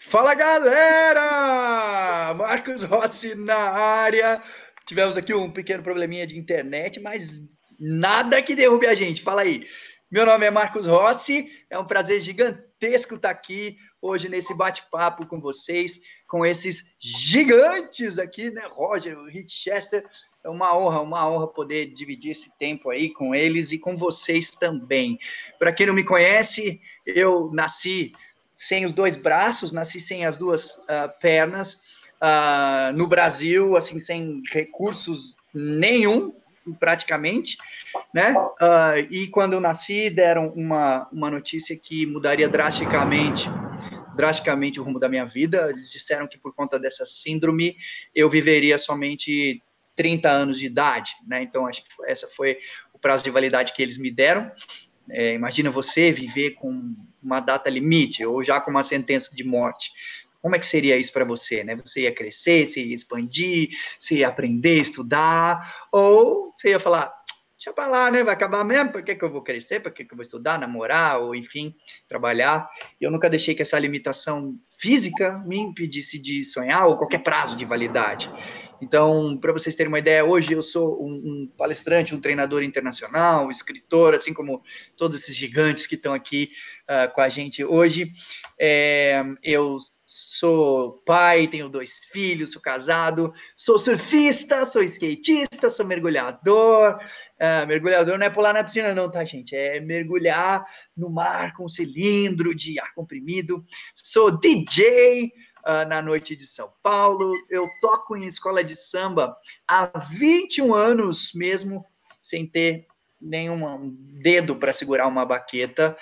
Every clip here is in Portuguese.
Fala galera! Marcos Rossi na área. Tivemos aqui um pequeno probleminha de internet, mas nada que derrube a gente. Fala aí. Meu nome é Marcos Rossi, é um prazer gigantesco estar aqui hoje nesse bate-papo com vocês, com esses gigantes aqui, né? Roger, Rick Chester. É uma honra poder dividir esse tempo aí com eles e com vocês também. Para quem não me conhece, eu nasci sem os dois braços, nasci sem as duas pernas, no Brasil, assim, sem recursos nenhum, praticamente, né? E quando eu nasci, deram uma notícia que mudaria drasticamente o rumo da minha vida. Eles disseram que por conta dessa síndrome eu viveria somente 30 anos de idade, né? Então, acho que essa foi o prazo de validade que eles me deram. Imagina você viver com uma data limite ou já com uma sentença de morte. Como é que seria isso para você, né? Você ia crescer, você ia expandir, você ia aprender, estudar, ou você ia falar, deixa para lá, né? Vai acabar mesmo, por que eu vou crescer, por que eu vou estudar, namorar, ou enfim, trabalhar. Eu nunca deixei que essa limitação física me impedisse de sonhar, ou qualquer prazo de validade. Então, para vocês terem uma ideia, hoje eu sou um palestrante, um treinador internacional, escritor, assim como todos esses gigantes que estão aqui com a gente hoje. Eu sou pai, tenho 2 filhos, sou casado, sou surfista, sou skatista, sou mergulhador. Mergulhador não é pular na piscina não, tá, gente? É mergulhar no mar com um cilindro de ar comprimido. Sou DJ, na noite de São Paulo. Eu toco em escola de samba há 21 anos mesmo, sem ter nenhum dedo para segurar uma baqueta,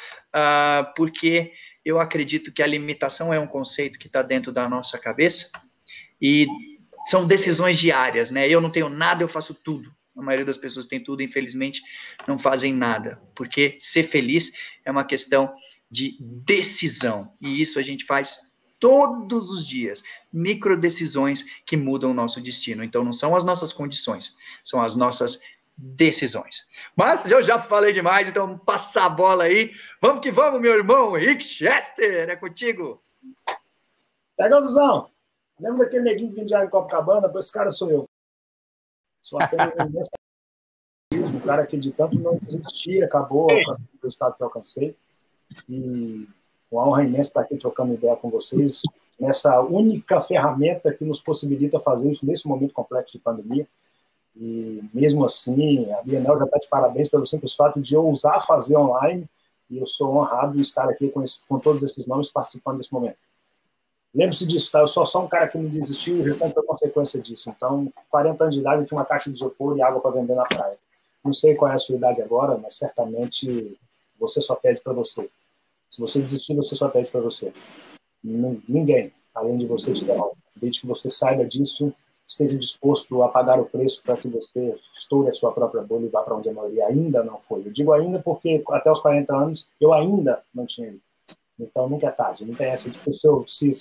porque eu acredito que a limitação é um conceito que está dentro da nossa cabeça e são decisões diárias, né? Eu não tenho nada, eu faço tudo. A maioria das pessoas tem tudo, infelizmente, não fazem nada, porque ser feliz é uma questão de decisão, e isso a gente faz todos os dias, micro decisões que mudam o nosso destino. Então, não são as nossas condições, são as nossas decisões. Mas eu já falei demais, então vamos passar a bola aí. Vamos que vamos, meu irmão Rick Chester, é contigo. Pega a visão. Lembra daquele neguinho que vinha em Copacabana? Pois esse cara sou eu. Sou apenas um cara que de tanto não desistir, acabou alcançando o resultado que eu alcancei. E uma honra imensa estar aqui trocando ideia com vocês nessa única ferramenta que nos possibilita fazer isso nesse momento complexo de pandemia. E mesmo assim, a Bienal já está de parabéns pelo simples fato de eu ousar fazer online, e eu sou honrado de estar aqui com todos esses nomes participando desse momento. Lembre-se disso, tá? Eu sou só um cara que não desistiu e o restante foi consequência disso. Então, 40 anos de idade, eu tinha uma caixa de isopor e água para vender na praia. Não sei qual é a sua idade agora, mas certamente você só pede para você. Se você desistir, você só pede para você. Ninguém, além de você, te dá algo. Desde que você saiba disso, esteja disposto a pagar o preço para que você estoure a sua própria bolha e vá para onde a maioria ainda não foi. Eu digo ainda porque até os 40 anos eu ainda não tinha ido. Então, nunca é tarde. Não tem essa de que se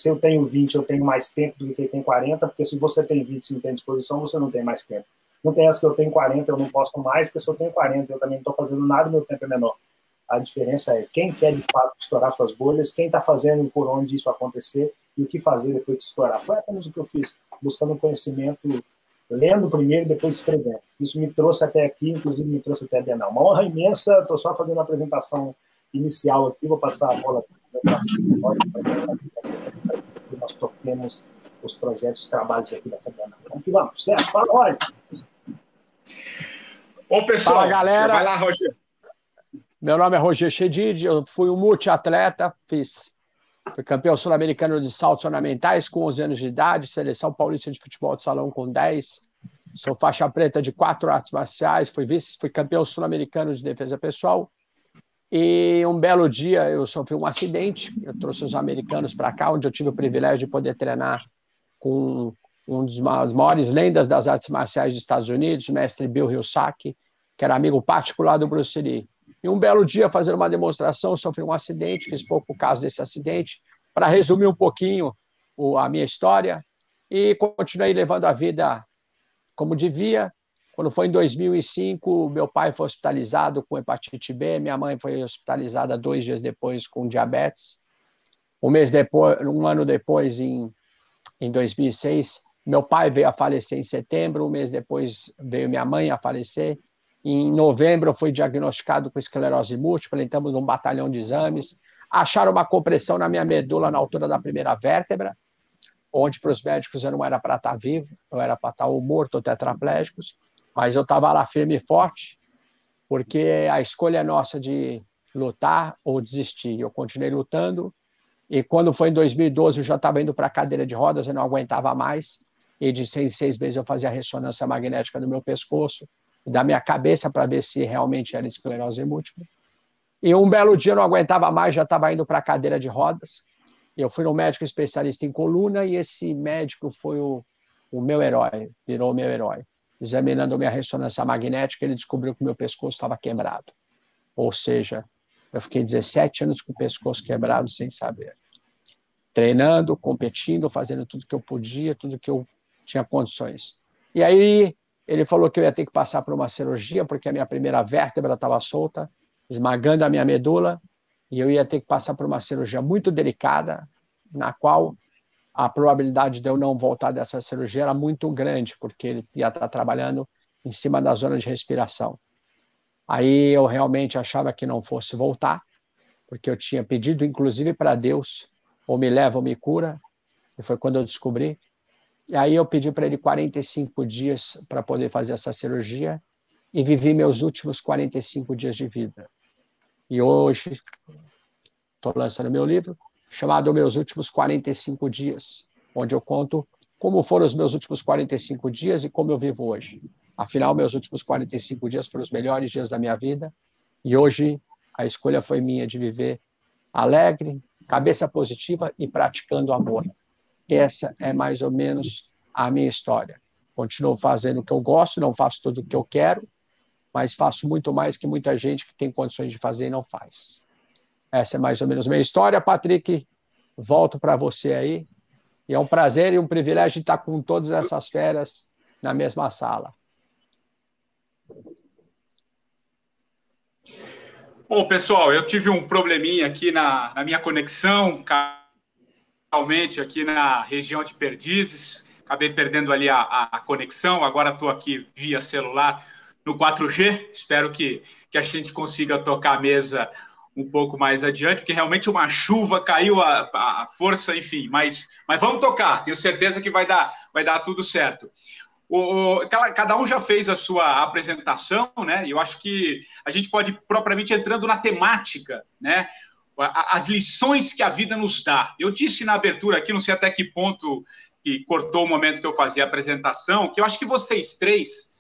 eu tenho 20, eu tenho mais tempo do que quem tem 40, porque se você tem 20 e não tem disposição, você não tem mais tempo. Não tem essa que eu tenho 40, eu não posso mais, porque se eu tenho 40, eu também não estou fazendo nada, meu tempo é menor. A diferença é quem quer, de fato, estourar suas bolhas, quem está fazendo por onde isso acontecer e o que fazer depois de estourar. Foi apenas o que eu fiz, buscando conhecimento, lendo primeiro e depois escrevendo. Isso me trouxe até aqui, inclusive me trouxe até a Bienal. Uma honra imensa, estou só fazendo uma apresentação inicial aqui, vou passar a bola nós toquemos os projetos, os trabalhos aqui dessa Bienal. Vamos que vamos. Certo? Fala, Roger. Ô, pessoal. Fala, galera. Vai lá, Roger. Meu nome é Roger Chedid, eu fui um multiatleta, fui campeão sul-americano de saltos ornamentais com 11 anos de idade, seleção paulista de futebol de salão com 10, sou faixa preta de 4 artes marciais, fui campeão sul-americano de defesa pessoal. E um belo dia eu sofri um acidente, eu trouxe os americanos para cá, onde eu tive o privilégio de poder treinar com um dos maiores lendas das artes marciais dos Estados Unidos, o mestre Bill Hilsack, que era amigo particular do Bruce Lee. E um belo dia, fazendo uma demonstração, sofri um acidente, fiz pouco caso desse acidente, para resumir um pouquinho a minha história, e continuei levando a vida como devia. Quando foi em 2005, meu pai foi hospitalizado com hepatite B, minha mãe foi hospitalizada 2 dias depois com diabetes. Um ano depois, em 2006, meu pai veio a falecer em setembro, um mês depois veio minha mãe a falecer. Em novembro eu fui diagnosticado com esclerose múltipla, entramos num batalhão de exames, acharam uma compressão na minha medula na altura da primeira vértebra, onde para os médicos eu não era para estar vivo, eu era para estar ou morto ou tetraplégico, mas eu estava lá firme e forte, porque a escolha é nossa de lutar ou desistir. Eu continuei lutando, e quando foi em 2012 eu já estava indo para a cadeira de rodas, eu não aguentava mais, e de 6 em 6 meses eu fazia a ressonância magnética do meu pescoço, da minha cabeça, para ver se realmente era esclerose múltipla. E um belo dia eu não aguentava mais, já estava indo para a cadeira de rodas. Eu fui no médico especialista em coluna, e esse médico foi o meu herói, virou o meu herói. Examinando minha ressonância magnética, ele descobriu que meu pescoço estava quebrado. Ou seja, eu fiquei 17 anos com o pescoço quebrado sem saber. Treinando, competindo, fazendo tudo que eu podia, tudo que eu tinha condições. E aí ele falou que eu ia ter que passar por uma cirurgia, porque a minha primeira vértebra estava solta, esmagando a minha medula, e eu ia ter que passar por uma cirurgia muito delicada, na qual a probabilidade de eu não voltar dessa cirurgia era muito grande, porque ele ia estar trabalhando em cima da zona de respiração. Aí eu realmente achava que não fosse voltar, porque eu tinha pedido, inclusive, para Deus, ou me leva ou me cura, e foi quando eu descobri. E aí eu pedi para ele 45 dias para poder fazer essa cirurgia, e vivi meus últimos 45 dias de vida. E hoje estou lançando meu livro, chamado Meus Últimos 45 Dias, onde eu conto como foram os meus últimos 45 dias e como eu vivo hoje. Afinal, meus últimos 45 dias foram os melhores dias da minha vida, e hoje a escolha foi minha de viver alegre, cabeça positiva e praticando amor. Essa é mais ou menos a minha história. Continuo fazendo o que eu gosto, não faço tudo o que eu quero, mas faço muito mais que muita gente que tem condições de fazer e não faz. Essa é mais ou menos a minha história. Patrick, volto para você aí. E é um prazer e um privilégio estar com todas essas feras na mesma sala. Bom, pessoal, eu tive um probleminha aqui na minha conexão, realmente aqui na região de Perdizes. Acabei perdendo ali a conexão. Agora estou aqui via celular no 4G. Espero que a gente consiga tocar a mesa um pouco mais adiante, porque realmente uma chuva caiu a força, enfim, mas vamos tocar, tenho certeza que vai dar tudo certo. Cada um já fez a sua apresentação, né? E eu acho que a gente pode propriamente entrando na temática, né? As lições que a vida nos dá. Eu disse na abertura aqui, não sei até que ponto que cortou o momento que eu fazia a apresentação, que eu acho que vocês três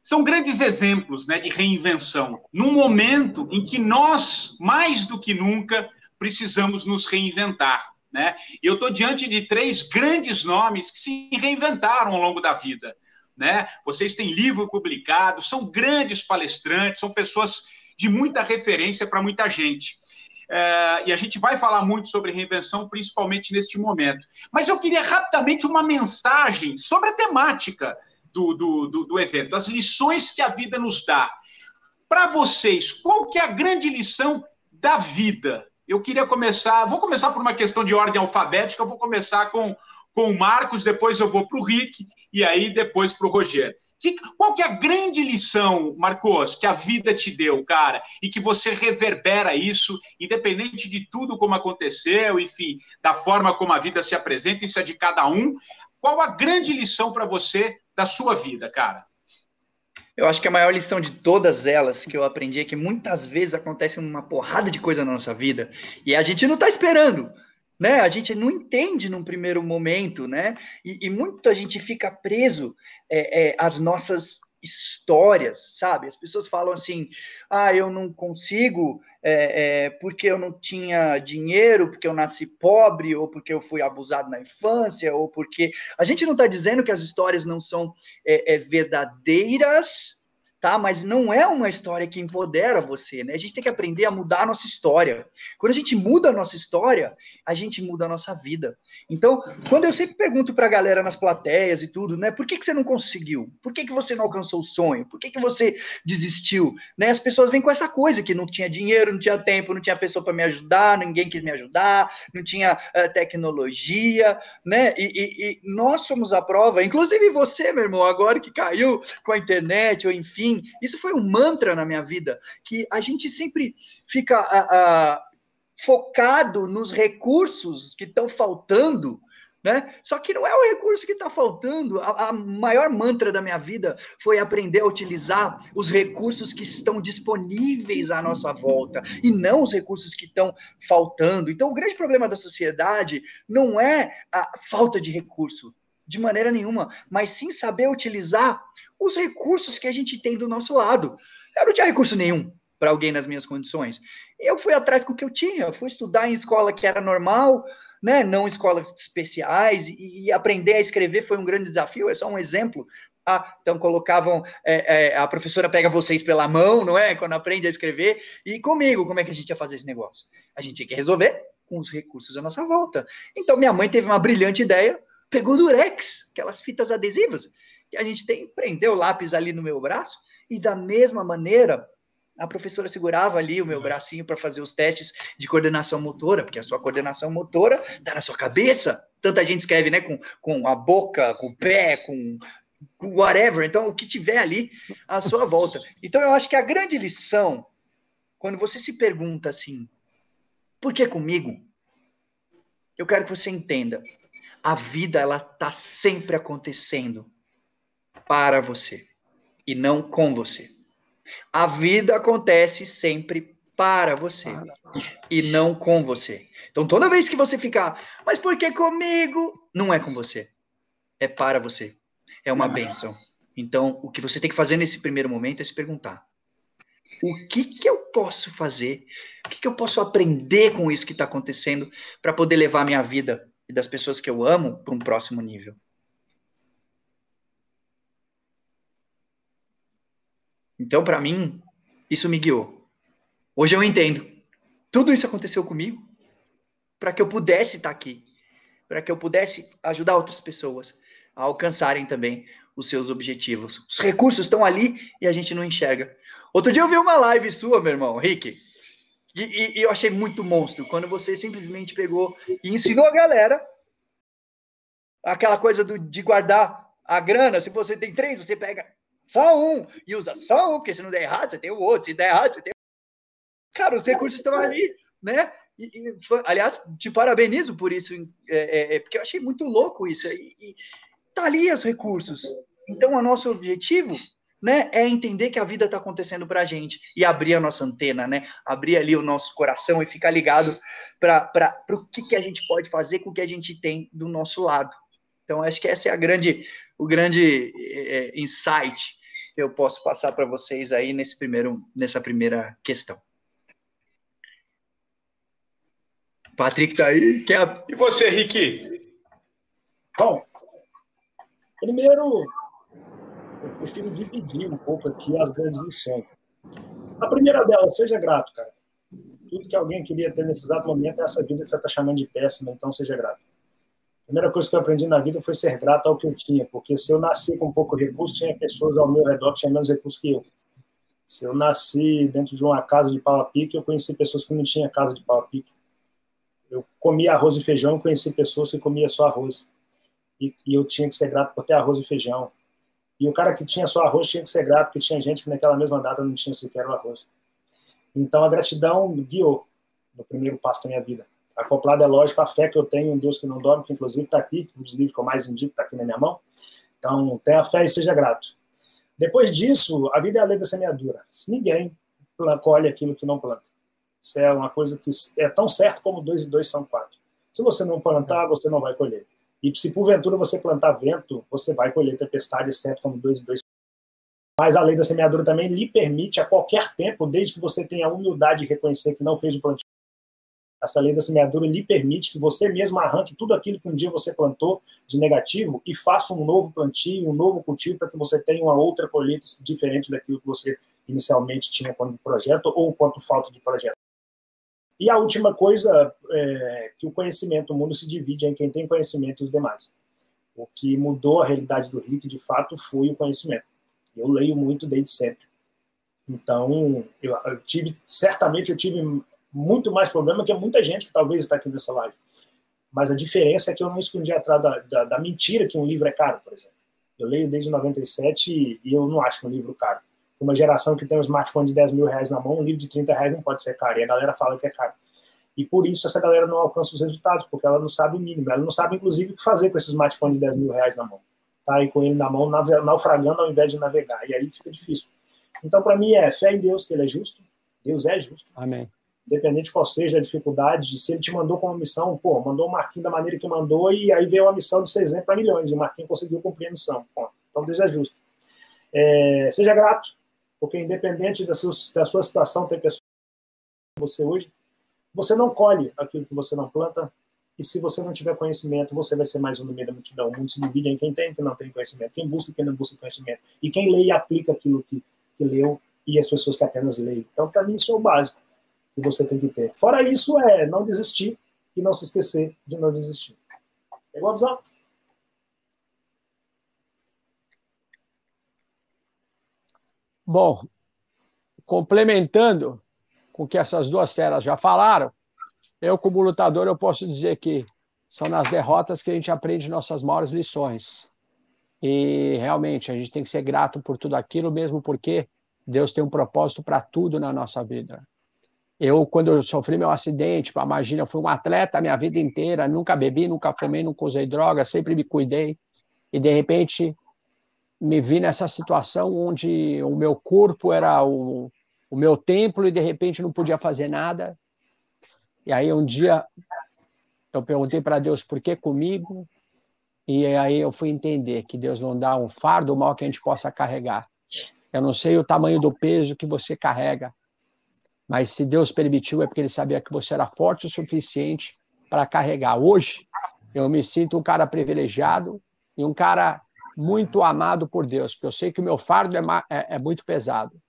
são grandes exemplos, né, de reinvenção, num momento em que nós, mais do que nunca, precisamos nos reinventar, né? E eu estou diante de 3 grandes nomes que se reinventaram ao longo da vida, né? Vocês têm livro publicado, são grandes palestrantes, são pessoas de muita referência para muita gente. E a gente vai falar muito sobre reinvenção, principalmente neste momento. Mas eu queria rapidamente uma mensagem sobre a temática do evento, as lições que a vida nos dá. Para vocês, qual que é a grande lição da vida? Eu queria vou começar por uma questão de ordem alfabética, vou começar com o Marcos, depois eu vou para o Rick, e aí depois para o Rogério. Qual que é a grande lição, Marcos, que a vida te deu, cara, e que você reverbera isso, independente de tudo como aconteceu, enfim, da forma como a vida se apresenta, isso é de cada um. Qual a grande lição para você da sua vida, cara? Eu acho que a maior lição de todas elas que eu aprendi é que muitas vezes acontece uma porrada de coisa na nossa vida e a gente não está esperando, né? A gente não entende num primeiro momento, né? E muita gente fica preso às nossas histórias, sabe? As pessoas falam assim, eu não consigo porque eu não tinha dinheiro, porque eu nasci pobre, ou porque eu fui abusado na infância, ou porque... A gente não está dizendo que as histórias não são verdadeiras, tá? Mas não é uma história que empodera você, né? A gente tem que aprender a mudar a nossa história. Quando a gente muda a nossa história, a gente muda a nossa vida. Então, quando eu sempre pergunto pra galera nas plateias e tudo, né? Por que você não conseguiu? Por que você não alcançou o sonho? Por que você desistiu? Né? As pessoas vêm com essa coisa, que não tinha dinheiro, não tinha tempo, não tinha pessoa para me ajudar, ninguém quis me ajudar, não tinha tecnologia, né? E nós somos a prova, inclusive você, meu irmão, agora que caiu com a internet, ou enfim, isso foi um mantra na minha vida, que a gente sempre fica focado nos recursos que estão faltando, né? Só que não é o recurso que está faltando. A maior mantra da minha vida foi aprender a utilizar os recursos que estão disponíveis à nossa volta e não os recursos que estão faltando. Então, o grande problema da sociedade não é a falta de recurso, de maneira nenhuma, mas sim saber utilizar os recursos que a gente tem do nosso lado. Eu não tinha recurso nenhum para alguém nas minhas condições. Eu fui atrás com o que eu tinha, eu fui estudar em escola que era normal, né, não escolas especiais, e aprender a escrever foi um grande desafio, é só um exemplo. Então colocavam, a professora pega vocês pela mão, não é? Quando aprende a escrever, e comigo, como é que a gente ia fazer esse negócio? A gente tinha que resolver com os recursos à nossa volta. Então minha mãe teve uma brilhante ideia, pegou durex, aquelas fitas adesivas, que a gente tem, prendeu o lápis ali no meu braço, e da mesma maneira, a professora segurava ali o meu bracinho para fazer os testes de coordenação motora, porque a sua coordenação motora está na sua cabeça. Tanta gente escreve, né, com a boca, com o pé, com whatever. Então, o que tiver ali à sua volta. Então, eu acho que a grande lição, quando você se pergunta assim, por que comigo? Eu quero que você entenda. A vida, ela está sempre acontecendo para você e não com você. A vida acontece sempre para você e não com você. Então, toda vez que você ficar, mas por que comigo? Não é com você. É para você. É uma bênção. Então, o que você tem que fazer nesse primeiro momento é se perguntar: o que eu posso fazer? O que eu posso aprender com isso que está acontecendo para poder levar a minha vida e das pessoas que eu amo para um próximo nível? Então, para mim, isso me guiou. Hoje eu entendo. Tudo isso aconteceu comigo para que eu pudesse estar aqui, para que eu pudesse ajudar outras pessoas a alcançarem também os seus objetivos. Os recursos estão ali e a gente não enxerga. Outro dia eu vi uma live sua, meu irmão, Rick, e eu achei muito monstro, quando você simplesmente pegou e ensinou a galera aquela coisa de guardar a grana. Se você tem 3, você pega só um e usa só um, porque se não der errado, você tem o outro. Se der errado, você tem o... Cara, os recursos estão ali, né? Aliás, te parabenizo por isso, porque eu achei muito louco isso. E tá ali os recursos. Então, o nosso objetivo, né, é entender que a vida está acontecendo para a gente e abrir a nossa antena, né? Abrir ali o nosso coração e ficar ligado para o que a gente pode fazer com o que a gente tem do nosso lado. Então, acho que essa é o grande insight que eu posso passar para vocês aí nessa primeira questão. Patrick tá aí. E você, Rick? Bom, primeiro, eu prefiro dividir um pouco aqui as grandes lições. A primeira delas, seja grato, cara. Tudo que alguém queria ter nesse exato momento é essa vida que você está chamando de péssima, então seja grato. A primeira coisa que eu aprendi na vida foi ser grato ao que eu tinha, porque se eu nasci com pouco recurso, tinha pessoas ao meu redor que tinham menos recursos que eu. Se eu nasci dentro de uma casa de pau a pique, eu conheci pessoas que não tinham casa de pau a pique. Eu comia arroz e feijão, conheci pessoas que comiam só arroz. E eu tinha que ser grato por ter arroz e feijão. E o cara que tinha só arroz tinha que ser grato, porque tinha gente que naquela mesma data não tinha sequer o arroz. Então a gratidão me guiou no primeiro passo da minha vida. Acoplado, é lógico, a fé que eu tenho em um Deus que não dorme, que inclusive está aqui, um dos livros que eu mais indico está aqui na minha mão. Então, tenha fé e seja grato. Depois disso, a vida é a lei da semeadura. Ninguém colhe aquilo que não planta. Isso é uma coisa que é tão certo como 2 e 2 são 4. Se você não plantar, você não vai colher. E se porventura você plantar vento, você vai colher tempestade, certo como 2 e 2. Mas a lei da semeadura também lhe permite a qualquer tempo, desde que você tenha a humildade de reconhecer que não fez o plantio, Essa lei da semeadura lhe permite que você mesmo arranque tudo aquilo que um dia você plantou de negativo e faça um novo plantio, um novo cultivo, para que você tenha uma outra colheita diferente daquilo que você inicialmente tinha quando projeto ou quanto falta de projeto. E a última coisa é que o conhecimento, o mundo se divide em quem tem conhecimento e os demais. O que mudou a realidade do Rick, de fato, foi o conhecimento. Eu leio muito desde sempre. Então, certamente eu tive muito mais problema que muita gente que talvez está aqui nessa live. Mas a diferença é que eu não escondi atrás da mentira que um livro é caro, por exemplo. Eu leio desde 97 e eu não acho um livro caro. Uma geração que tem um smartphone de 10 mil reais na mão, um livro de 30 reais não pode ser caro. E a galera fala que é caro. E por isso essa galera não alcança os resultados, porque ela não sabe o mínimo. Ela não sabe, inclusive, o que fazer com esse smartphone de 10 mil reais na mão. Tá aí com ele na mão, naufragando ao invés de navegar. E aí fica difícil. Então, para mim, é fé em Deus, que ele é justo. Deus é justo. Amém. Independente de qual seja a dificuldade, se ele te mandou com uma missão, pô, mandou o Marquinhos da maneira que mandou, e aí veio uma missão de ser exemplo para milhões, e o Marquinhos conseguiu cumprir a missão. Pô, então, Deus é justo. Seja grato, porque independente da sua situação, tem pessoas que você hoje, você não colhe aquilo que você não planta, e se você não tiver conhecimento, você vai ser mais um no meio da multidão. O mundo se divide em quem tem e quem não tem conhecimento, quem busca e quem não busca conhecimento, e quem lê e aplica aquilo que leu, e as pessoas que apenas leem. Então, para mim, isso é o básico que você tem que ter. Fora isso, é não desistir e não se esquecer de não desistir. Pegou a visão? Bom, complementando com o que essas duas feras já falaram, eu, como lutador, eu posso dizer que são nas derrotas que a gente aprende nossas maiores lições. E, realmente, a gente tem que ser grato por tudo aquilo, mesmo porque Deus tem um propósito para tudo na nossa vida. Eu, quando eu sofri meu acidente, imagina, eu fui um atleta a minha vida inteira, nunca bebi, nunca fumei, nunca usei droga, sempre me cuidei. E, de repente, me vi nessa situação onde o meu corpo era o meu templo e, de repente, não podia fazer nada. E aí, um dia, eu perguntei para Deus, por que comigo? E aí eu fui entender que Deus não dá um fardo mal que a gente possa carregar. Eu não sei o tamanho do peso que você carrega, mas se Deus permitiu é porque Ele sabia que você era forte o suficiente para carregar. Hoje, eu me sinto um cara privilegiado e um cara muito amado por Deus, porque eu sei que o meu fardo é muito pesado,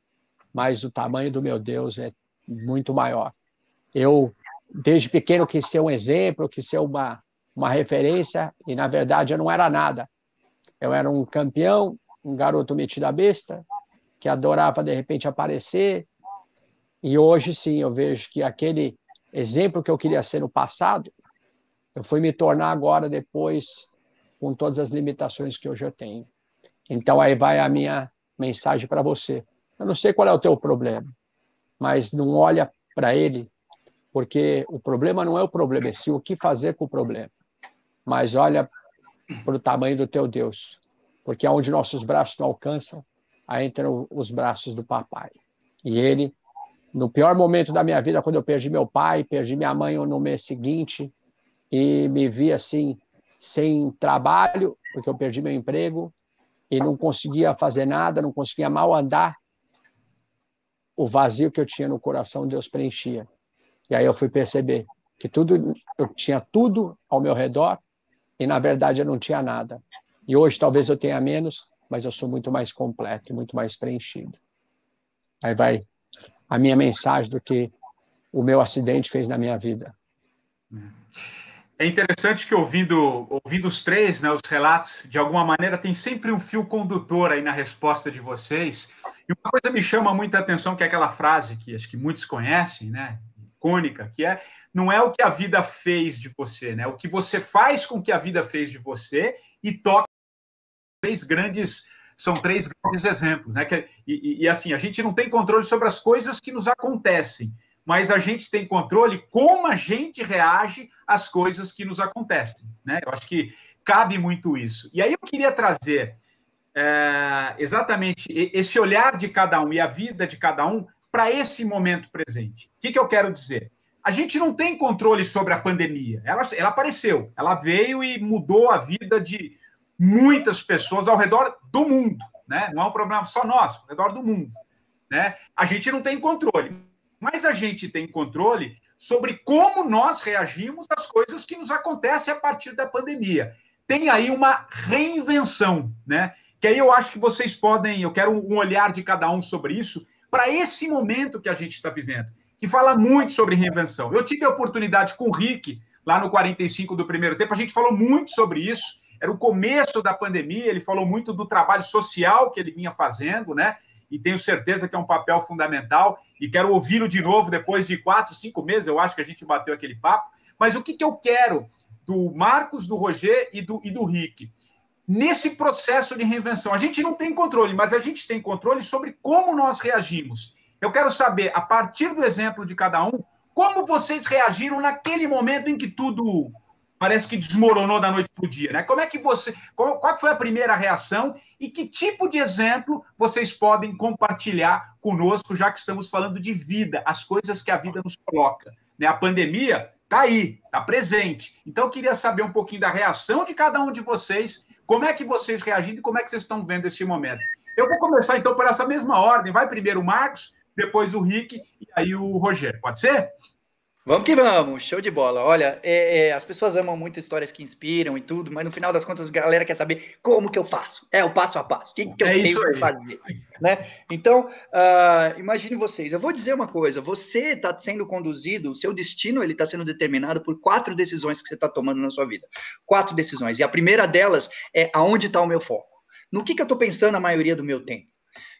mas o tamanho do meu Deus é muito maior. Eu, desde pequeno, quis ser um exemplo, quis ser uma referência, e, na verdade, eu não era nada. Eu era um campeão, um garoto metido a besta, que adorava, de repente, aparecer, e hoje, sim, eu vejo que aquele exemplo que eu queria ser no passado, eu fui me tornar agora, depois, com todas as limitações que hoje eu tenho. Então, aí vai a minha mensagem para você. Eu não sei qual é o teu problema, mas não olha para ele, porque o problema não é o problema, é sim o que fazer com o problema. Mas olha para o tamanho do teu Deus, porque onde nossos braços não alcançam, aí entram os braços do papai. E ele, no pior momento da minha vida, quando eu perdi meu pai, perdi minha mãe no mês seguinte, e me vi assim, sem trabalho, porque eu perdi meu emprego, e não conseguia fazer nada, não conseguia mal andar, o vazio que eu tinha no coração, Deus preenchia. E aí eu fui perceber que eu tinha tudo ao meu redor, e, na verdade, eu não tinha nada. E hoje, talvez eu tenha menos, mas eu sou muito mais completo e muito mais preenchido. Aí vai a minha mensagem do que o meu acidente fez na minha vida. É interessante que, ouvindo os três, né, os relatos, de alguma maneira, tem sempre um fio condutor aí na resposta de vocês. E uma coisa me chama muita atenção, que é aquela frase que acho que muitos conhecem, né? Icônica, que é, não é o que a vida fez de você, né? O que você faz com o que a vida fez de você, e toca são três grandes exemplos, né? E assim, a gente não tem controle sobre as coisas que nos acontecem, mas a gente tem controle como a gente reage às coisas que nos acontecem, né? Eu acho que cabe muito isso. E aí eu queria trazer exatamente esse olhar de cada um e a vida de cada um para esse momento presente. O que eu quero dizer? A gente não tem controle sobre a pandemia. Ela apareceu, ela veio e mudou a vida de muitas pessoas ao redor do mundo, né? Não é um problema só nosso, ao redor do mundo, né? A gente não tem controle. mas a gente tem controle sobre como nós reagimos às coisas que nos acontecem a partir da pandemia. Tem aí uma reinvenção, né? Que aí eu acho que vocês podem, eu quero um olhar de cada um sobre isso, para esse momento que a gente está vivendo, que fala muito sobre reinvenção. Eu tive a oportunidade com o Rick, lá no 45 do primeiro tempo, a gente falou muito sobre isso, era o começo da pandemia, ele falou muito do trabalho social que ele vinha fazendo, né? E tenho certeza que é um papel fundamental, e quero ouvi-lo de novo depois de 4, 5 meses, eu acho que a gente bateu aquele papo. Mas o que eu quero do Marcos, do Roger e do Rick? Nesse processo de reinvenção, a gente não tem controle, mas a gente tem controle sobre como nós reagimos. Eu quero saber, a partir do exemplo de cada um, como vocês reagiram naquele momento em que tudo parece que desmoronou da noite para o dia, né? Como é que qual foi a primeira reação e que tipo de exemplo vocês podem compartilhar conosco, já que estamos falando de vida, as coisas que a vida nos coloca, né? A pandemia está aí, está presente. Então, eu queria saber um pouquinho da reação de cada um de vocês, como é que vocês reagiram e como é que vocês estão vendo esse momento. Eu vou começar, então, por essa mesma ordem. Vai primeiro o Marcos, depois o Rick e aí o Roger. Pode ser? Vamos que vamos, show de bola. Olha, as pessoas amam muito histórias que inspiram e tudo, mas no final das contas a galera quer saber como que eu faço. É o passo a passo. O que eu tenho que fazer? Né? Então, imagine vocês. Eu vou dizer uma coisa. Você está sendo conduzido, o seu destino ele está sendo determinado por 4 decisões que você está tomando na sua vida. 4 decisões. E a primeira delas é aonde está o meu foco. No que eu estou pensando a maioria do meu tempo?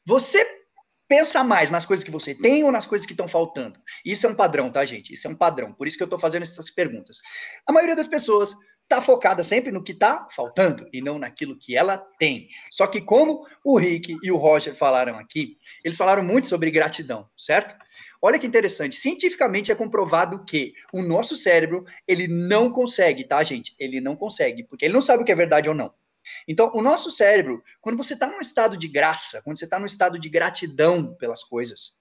Você pensa mais nas coisas que você tem ou nas coisas que estão faltando? Isso é um padrão, tá, gente? Isso é um padrão. Por isso que eu estou fazendo essas perguntas. A maioria das pessoas está focada sempre no que está faltando e não naquilo que ela tem. Só que como o Rick e o Roger falaram aqui, eles falaram muito sobre gratidão, certo? Olha que interessante. Cientificamente é comprovado que o nosso cérebro, ele não consegue, tá, gente? Ele não consegue, porque ele não sabe o que é verdade ou não. Então, o nosso cérebro, quando você está num estado de graça, quando você está num estado de gratidão pelas coisas,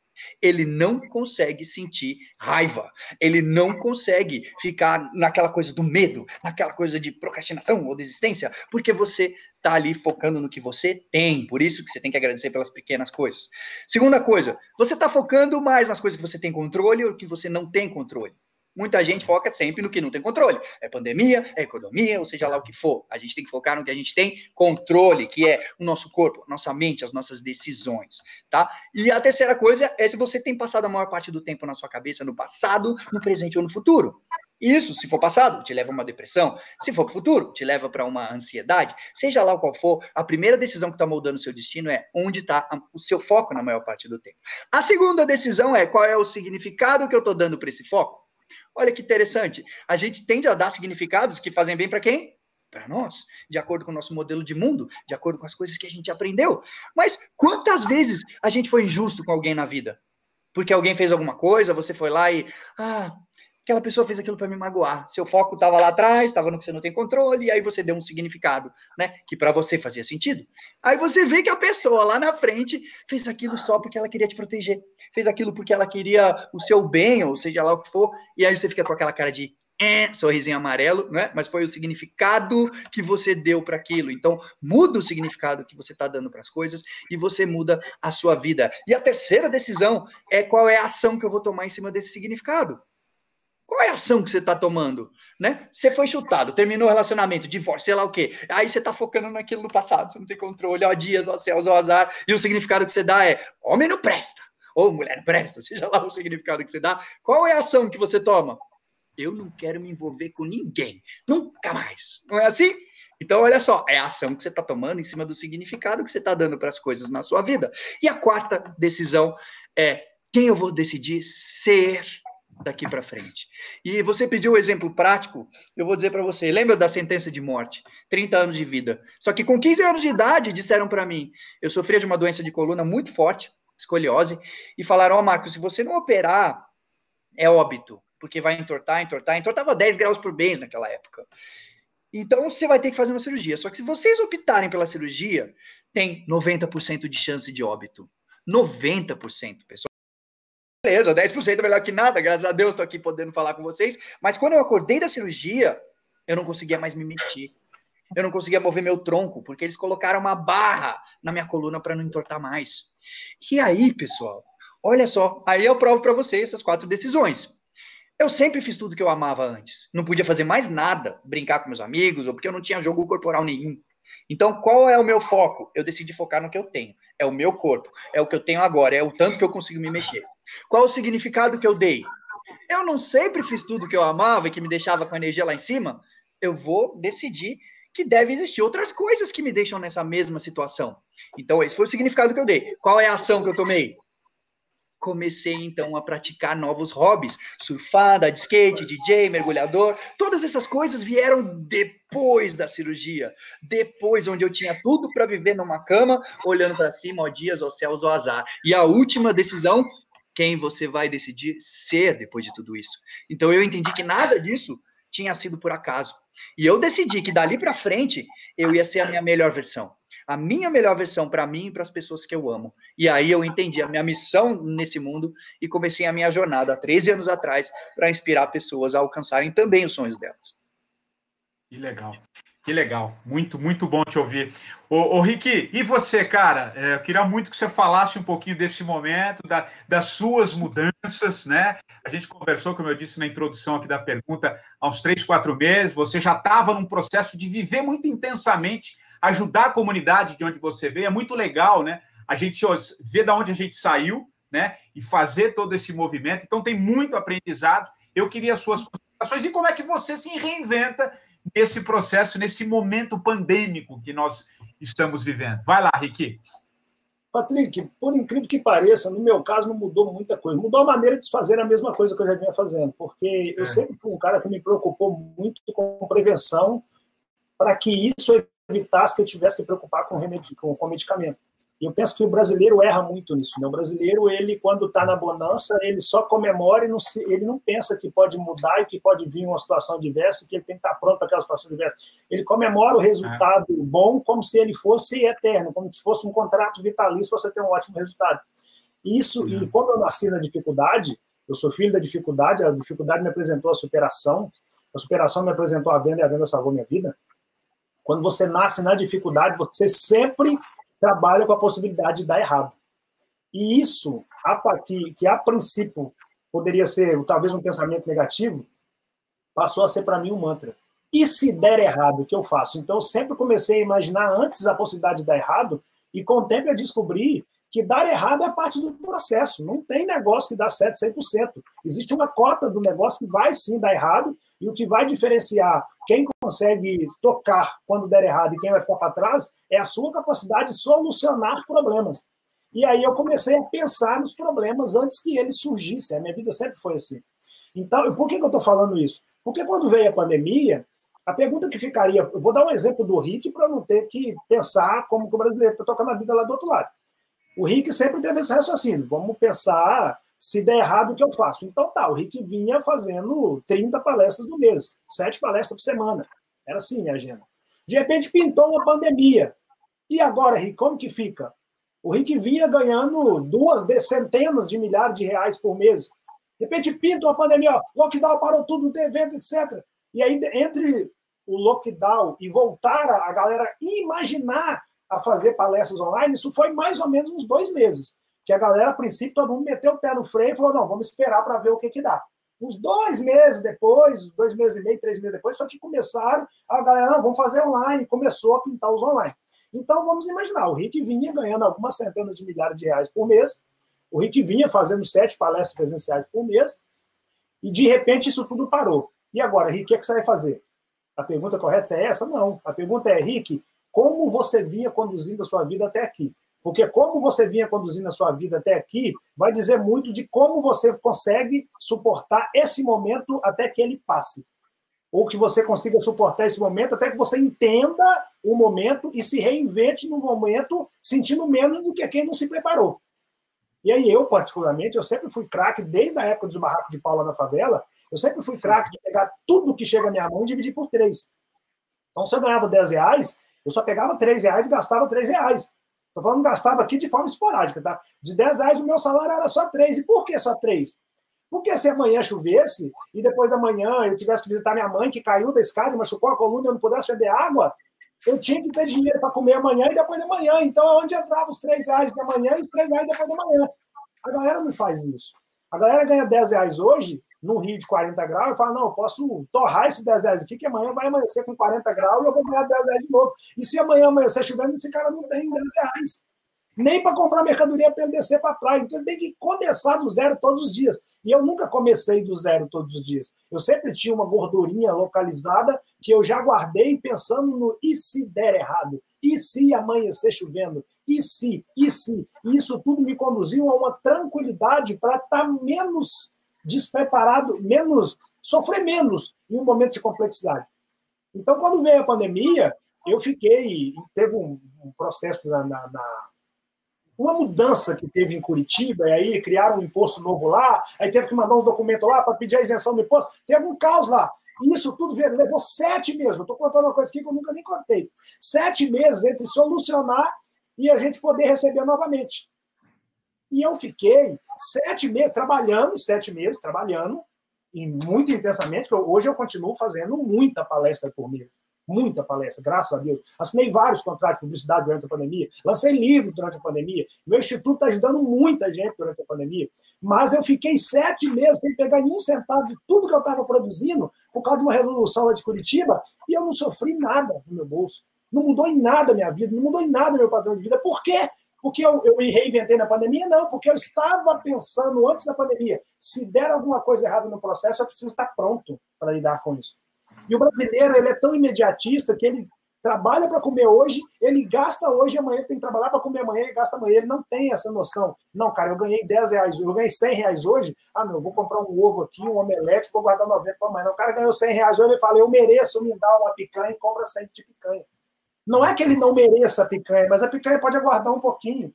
ele não consegue sentir raiva, ele não consegue ficar naquela coisa do medo, naquela coisa de procrastinação ou desistência, porque você está ali focando no que você tem, por isso que você tem que agradecer pelas pequenas coisas. Segunda coisa, você está focando mais nas coisas que você tem controle ou que você não tem controle. Muita gente foca sempre no que não tem controle. É pandemia, é economia, ou seja lá o que for. A gente tem que focar no que a gente tem controle, que é o nosso corpo, a nossa mente, as nossas decisões, tá? E a terceira coisa é se você tem passado a maior parte do tempo na sua cabeça no passado, no presente ou no futuro. Isso, se for passado, te leva a uma depressão. Se for para o futuro, te leva para uma ansiedade. Seja lá qual for, a primeira decisão que está moldando o seu destino é onde está o seu foco na maior parte do tempo. A segunda decisão é qual é o significado que eu estou dando para esse foco. Olha que interessante, a gente tende a dar significados que fazem bem para quem? Para nós, de acordo com o nosso modelo de mundo, de acordo com as coisas que a gente aprendeu. Mas quantas vezes a gente foi injusto com alguém na vida? Porque alguém fez alguma coisa, você foi lá e... aquela pessoa fez aquilo para me magoar. Seu foco estava lá atrás, estava no que você não tem controle, e aí você deu um significado, né? Que para você fazia sentido. Aí você vê que a pessoa lá na frente fez aquilo só porque ela queria te proteger. Fez aquilo porque ela queria o seu bem, ou seja lá o que for, e aí você fica com aquela cara de sorrisinho amarelo, né? Mas foi o significado que você deu para aquilo. Então, muda o significado que você está dando para as coisas e você muda a sua vida. E a terceira decisão é qual é a ação que eu vou tomar em cima desse significado. Qual é a ação que você está tomando? Né? Você foi chutado, terminou o relacionamento, divórcio, sei lá o quê. Aí você está focando naquilo do passado, você não tem controle, ó dias, ó céus, ó azar. E o significado que você dá é, homem não presta, ou mulher não presta, seja lá o significado que você dá. Qual é a ação que você toma? Eu não quero me envolver com ninguém, nunca mais. Não é assim? Então, olha só, é a ação que você está tomando em cima do significado que você está dando para as coisas na sua vida. E a quarta decisão é quem eu vou decidir ser daqui para frente. E você pediu um exemplo prático, eu vou dizer para você, lembra da sentença de morte? 30 anos de vida. Só que com 15 anos de idade, disseram para mim, eu sofria de uma doença de coluna muito forte, escoliose, e falaram, Marcos, se você não operar, é óbito, porque vai entortava 10 graus por mês naquela época. Então, você vai ter que fazer uma cirurgia. Só que se vocês optarem pela cirurgia, tem 90% de chance de óbito. 90%, pessoal. Beleza, 10% é melhor que nada, graças a Deus estou aqui podendo falar com vocês, mas quando eu acordei da cirurgia, eu não conseguia mais me mexer, eu não conseguia mover meu tronco, porque eles colocaram uma barra na minha coluna para não entortar mais. E aí, pessoal, Olha só, aí eu provo para você essas 4 decisões. Eu sempre fiz tudo que eu amava antes. Não podia fazer mais nada, brincar com meus amigos, ou porque eu não tinha jogo corporal nenhum. Então, qual é o meu foco? Eu decidi focar no que eu tenho. É o meu corpo, é o que eu tenho agora, é o tanto que eu consigo me mexer. Qual o significado que eu dei? Eu não sempre fiz tudo que eu amava e que me deixava com a energia lá em cima. Eu vou decidir que deve existir outras coisas que me deixam nessa mesma situação. Então, esse foi o significado que eu dei. Qual é a ação que eu tomei? Comecei, então, a praticar novos hobbies. Surfar, andar de skate, DJ, mergulhador. Todas essas coisas vieram depois da cirurgia. Depois, onde eu tinha tudo para viver numa cama, olhando para cima, ó dias, ó céus, ó azar. E a última decisão, quem você vai decidir ser depois de tudo isso. Então, eu entendi que nada disso tinha sido por acaso. E eu decidi que dali para frente, eu ia ser a minha melhor versão. A minha melhor versão para mim e para as pessoas que eu amo. E aí eu entendi a minha missão nesse mundo e comecei a minha jornada há 13 anos atrás para inspirar pessoas a alcançarem também os sonhos delas. Que legal. Que legal, muito, muito bom te ouvir. Ô Rick, e você, cara? Eu queria muito que você falasse um pouquinho desse momento, das suas mudanças, né? A gente conversou, como eu disse na introdução aqui da pergunta, há uns 3, 4 meses, você já estava num processo de viver muito intensamente, ajudar a comunidade de onde você veio, é muito legal, né? A gente vê de onde a gente saiu, né? E fazer todo esse movimento, então tem muito aprendizado. Eu queria as suas considerações e como é que você se reinventa nesse processo, nesse momento pandêmico que nós estamos vivendo. Vai lá, Ricky. Patrick, por incrível que pareça, no meu caso não mudou muita coisa. Mudou a maneira de fazer a mesma coisa que eu já vinha fazendo, porque eu sempre fui um cara que me preocupou muito com prevenção para que isso evitasse que eu tivesse que preocupar com medicamento. E eu penso que o brasileiro erra muito nisso. Né? O brasileiro, ele, quando está na bonança, ele só comemora e ele não pensa que pode mudar e que pode vir uma situação adversa, que ele tem que estar pronto para aquela situação adversa. Ele comemora o resultado bom como se ele fosse eterno, como se fosse um contrato vitalício para você ter um ótimo resultado. E como eu nasci na dificuldade, eu sou filho da dificuldade, a dificuldade me apresentou a superação me apresentou a venda e a venda salvou minha vida. Quando você nasce na dificuldade, você sempre trabalha com a possibilidade de dar errado. E isso, que a princípio poderia ser talvez um pensamento negativo, passou a ser para mim um mantra. E se der errado, o que eu faço? Então, eu sempre comecei a imaginar antes a possibilidade de dar errado, e com o tempo eu descobri que dar errado é parte do processo. Não tem negócio que dá certo 100%. Existe uma cota do negócio que vai sim dar errado, e o que vai diferenciar quem consegue tocar quando der errado e quem vai ficar para trás é a sua capacidade de solucionar problemas. E aí eu comecei a pensar nos problemas antes que eles surgissem. A minha vida sempre foi assim. Então, por que eu estou falando isso? Porque quando veio a pandemia, a pergunta que ficaria... Eu vou dar um exemplo do Rick para não ter que pensar como que o brasileiro está tocando a vida lá do outro lado. O Rick sempre teve esse raciocínio. Vamos pensar... Se der errado, o que eu faço? Então tá, o Rick vinha fazendo 30 palestras no mês, 7 palestras por semana. Era assim minha agenda. De repente pintou uma pandemia. E agora, Rick, como que fica? O Rick vinha ganhando centenas de milhares de reais por mês. De repente pinta uma pandemia, ó, lockdown parou tudo, não tem evento, etc. E aí, entre o lockdown e voltar a galera imaginar a fazer palestras online, isso foi mais ou menos uns 2 meses. Que a galera, a princípio, todo mundo meteu o pé no freio e falou, não, vamos esperar para ver o que dá. Uns 2 meses depois, 2 meses e meio, 3 meses depois, foi que começaram, a galera, não, vamos fazer online, começou a pintar os online. Então, vamos imaginar, o Rick vinha ganhando algumas centenas de milhares de reais por mês, o Rick vinha fazendo 7 palestras presenciais por mês, e de repente isso tudo parou. E agora, Rick, o que você vai fazer? A pergunta correta é essa? Não. A pergunta é, Rick, como você vinha conduzindo a sua vida até aqui? Porque como você vinha conduzindo a sua vida até aqui, vai dizer muito de como você consegue suportar esse momento até que ele passe. Ou que você consiga suportar esse momento até que você entenda o momento e se reinvente no momento, sentindo menos do que quem não se preparou. E aí eu, particularmente, eu sempre fui craque, desde a época dos barracos de pau lá na favela, eu sempre fui craque de pegar tudo que chega à minha mão e dividir por 3. Então, se eu ganhava 10 reais, eu só pegava 3 reais e gastava 3 reais. Estou falando gastava aqui de forma esporádica, tá? De 10 reais o meu salário era só 3. E por que só 3? Porque se amanhã chovesse e depois da manhã eu tivesse que visitar minha mãe que caiu da escada e machucou a coluna e eu não pudesse beber água, eu tinha que ter dinheiro para comer amanhã e depois da manhã. Então é onde entrava os 3 reais da manhã e os 3 reais depois da manhã. A galera não faz isso. A galera ganha R$10 hoje, num Rio de 40 graus, e fala, não, eu posso torrar esses R$10 aqui, que amanhã vai amanhecer com 40 graus e eu vou ganhar R$10 de novo. E se amanhã amanhecer chovendo, esse cara não tem R$10. Nem para comprar mercadoria para ele descer para a praia. Então ele tem que começar do zero todos os dias. E eu nunca comecei do zero todos os dias. Eu sempre tinha uma gordurinha localizada que eu já guardei pensando no e se der errado? E se amanhecer chovendo? E se? E isso tudo me conduziu a uma tranquilidade para estar menos despreparado, sofrer menos em um momento de complexidade. Então, quando veio a pandemia, teve um processo uma mudança que teve em Curitiba, e aí criaram um imposto novo lá, aí teve que mandar uns documentos lá para pedir a isenção do imposto, teve um caos lá. E isso tudo levou 7 meses. Eu estou contando uma coisa aqui que eu nunca nem contei. 7 meses entre solucionar e a gente poder receber novamente. E eu fiquei 7 meses trabalhando, e muito intensamente, porque hoje eu continuo fazendo muita palestra por mês. Muita palestra, graças a Deus. Assinei vários contratos de publicidade durante a pandemia, lancei livro durante a pandemia, meu instituto está ajudando muita gente durante a pandemia, mas eu fiquei 7 meses sem pegar nenhum centavo de tudo que eu estava produzindo por causa de uma resolução lá de Curitiba, e eu não sofri nada no meu bolso. Não mudou em nada a minha vida, não mudou em nada meu padrão de vida. Por quê? Porque eu me reinventei na pandemia? Não, porque eu estava pensando antes da pandemia, se der alguma coisa errada no processo, eu preciso estar pronto para lidar com isso. E o brasileiro, ele é tão imediatista que ele trabalha para comer hoje, ele gasta hoje e amanhã tem que trabalhar para comer amanhã e gasta amanhã. Ele não tem essa noção. Não, cara, eu ganhei R$10, eu ganhei R$100 hoje. Ah, não, eu vou comprar um ovo aqui, um omelete, vou guardar 90 para amanhã. Não, o cara ganhou R$100 hoje, ele fala, eu mereço me dar uma picanha e compra 100 de picanha. Não é que ele não mereça a picanha, mas a picanha pode aguardar um pouquinho.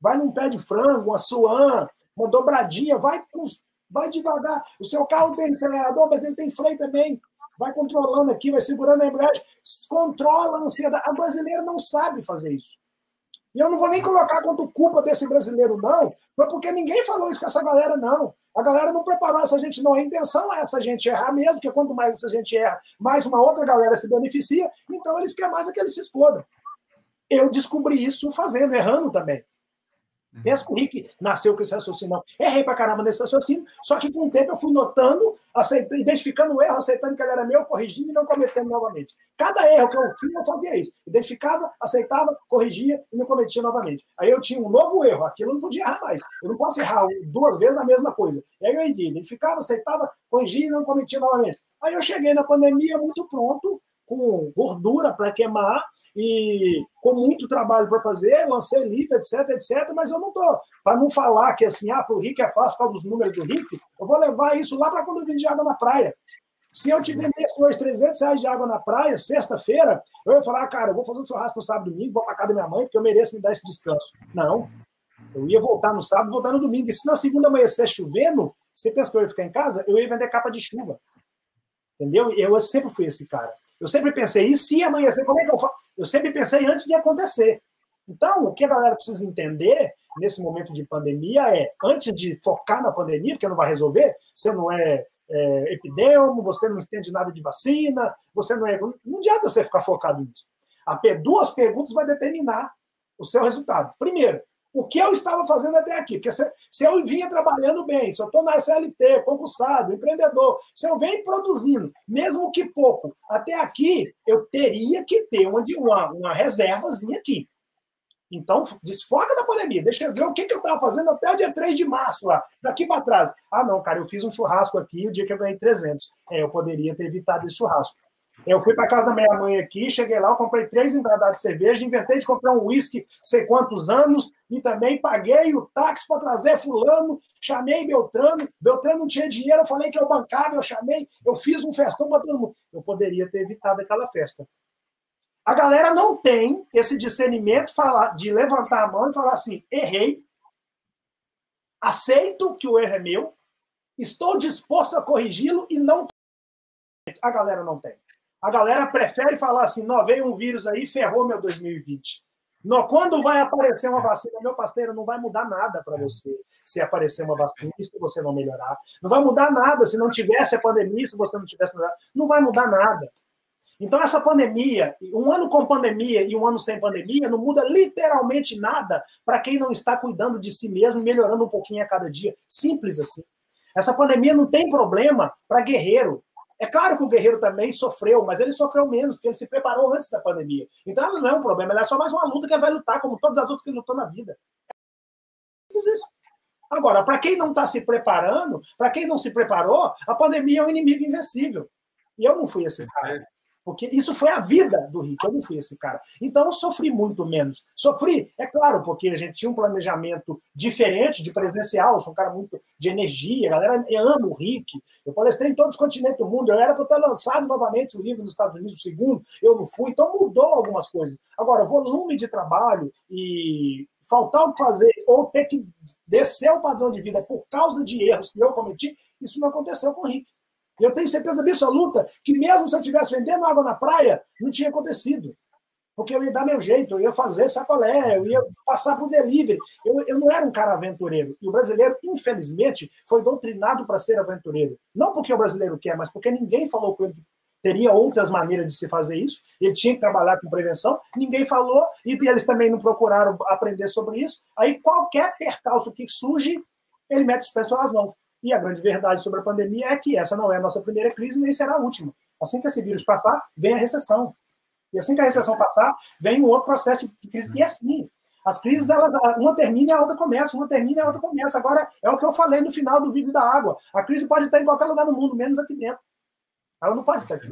Vai num pé de frango, uma suã, uma dobradinha, vai devagar. O seu carro tem acelerador, mas ele tem freio também. Vai controlando aqui, vai segurando a embreagem, controla a ansiedade. A brasileira não sabe fazer isso. E eu não vou nem colocar quanto culpa desse brasileiro, não, porque ninguém falou isso com essa galera, não. A galera não preparou essa gente, não. A intenção é essa gente errar mesmo, porque quanto mais essa gente erra, mais uma outra galera se beneficia, então eles querem mais é que eles se explodam. Eu descobri isso fazendo, errando também. Pensa que o Rick nasceu com esse raciocínio. Não. Errei pra caramba nesse raciocínio, só que com o tempo eu fui notando, identificando o erro, aceitando que ele era meu, corrigindo e não cometendo novamente. Cada erro que eu tinha, eu fazia isso. Identificava, aceitava, corrigia e não cometia novamente. Aí eu tinha um novo erro, aquilo eu não podia errar mais. Eu não posso errar 2 vezes a mesma coisa. E aí eu identificava, aceitava, corrigia e não cometia novamente. Aí eu cheguei na pandemia muito pronto, com gordura para queimar e com muito trabalho para fazer, lancei livro, etc, mas eu não estou, para não falar que assim, para o Rick é fácil por causa dos números do Rick, eu vou levar isso lá para quando eu vender água na praia. Se eu te vendesse hoje R$300 de água na praia, sexta-feira, eu ia falar, cara, eu vou fazer um churrasco no sábado e domingo, vou para casa da minha mãe, porque eu mereço me dar esse descanso. Não. Eu ia voltar no sábado e voltar no domingo. E se na segunda amanhecer chovendo, você pensa que eu ia ficar em casa? Eu ia vender capa de chuva. Entendeu? Eu sempre fui esse cara. Eu sempre pensei, e se amanhecer, como é que eu faço? Eu sempre pensei antes de acontecer. Então, o que a galera precisa entender nesse momento de pandemia é, antes de focar na pandemia, porque não vai resolver, você não é epidêmico, você não entende nada de vacina, você não é... Não adianta você ficar focado nisso. 2 perguntas vai determinar o seu resultado. Primeiro, o que eu estava fazendo até aqui? Porque se eu vinha trabalhando bem, se eu estou na SLT, concursado, empreendedor, se eu venho produzindo, mesmo que pouco, até aqui, eu teria que ter uma reservazinha aqui. Então, desfoca da pandemia, deixa eu ver o que eu estava fazendo até o dia 3 de março, lá, daqui para trás. Ah, não, cara, eu fiz um churrasco aqui o dia que eu ganhei 300. Eu poderia ter evitado esse churrasco. Eu fui para casa da minha mãe aqui, cheguei lá, eu comprei 3 embradados de cerveja, inventei de comprar um uísque sei quantos anos, e também paguei o táxi para trazer fulano, chamei Beltrano não tinha dinheiro, eu falei que eu bancava, eu chamei, eu fiz um festão para todo mundo. Eu poderia ter evitado aquela festa. A galera não tem esse discernimento de levantar a mão e falar assim, errei, aceito que o erro é meu, estou disposto a corrigi-lo e não... A galera não tem. A galera prefere falar assim, não, veio um vírus aí, ferrou meu 2020. Não, quando vai aparecer uma vacina, meu parceiro, não vai mudar nada para você se aparecer uma vacina e se você não melhorar. Não vai mudar nada se não tivesse a pandemia, se você não tivesse melhorado. Não vai mudar nada. Então, essa pandemia, um ano com pandemia e um ano sem pandemia, não muda literalmente nada para quem não está cuidando de si mesmo e melhorando um pouquinho a cada dia. Simples assim. Essa pandemia não tem problema para guerreiro. É claro que o guerreiro também sofreu, mas ele sofreu menos, porque ele se preparou antes da pandemia. Então, ela não é um problema, ela é só mais uma luta que ele vai lutar, como todas as outras que ele lutou na vida. Isso. Agora, para quem não está se preparando, para quem não se preparou, a pandemia é um inimigo invencível. E eu não fui esse cara. Porque isso foi a vida do Rick, eu não fui esse cara. Então eu sofri muito menos. Sofri, é claro, porque a gente tinha um planejamento diferente de presencial, eu sou um cara muito de energia, a galera ama o Rick. Eu palestrei em todos os continentes do mundo, eu era para ter lançado novamente o livro nos Estados Unidos, o segundo, eu não fui, então mudou algumas coisas. Agora, volume de trabalho e faltar o que fazer, ou ter que descer o padrão de vida por causa de erros que eu cometi, isso não aconteceu com o Rick. Eu tenho certeza absoluta que mesmo se eu estivesse vendendo água na praia, não tinha acontecido. Porque eu ia dar meu jeito, eu ia fazer sacolé, eu ia passar por delivery. Eu não era um cara aventureiro. E o brasileiro, infelizmente, foi doutrinado para ser aventureiro. Não porque o brasileiro quer, mas porque ninguém falou com ele que teria outras maneiras de se fazer isso. Ele tinha que trabalhar com prevenção. Ninguém falou, e eles também não procuraram aprender sobre isso. Aí qualquer percalço que surge, ele mete os pés pelas mãos. E a grande verdade sobre a pandemia é que essa não é a nossa primeira crise, nem será a última. Assim que esse vírus passar, vem a recessão. E assim que a recessão passar, vem um outro processo de crise. E é assim. As crises, uma termina e a outra começa, uma termina e a outra começa. Agora, é o que eu falei no final do vídeo da água. A crise pode estar em qualquer lugar do mundo, menos aqui dentro. Ela não pode estar aqui.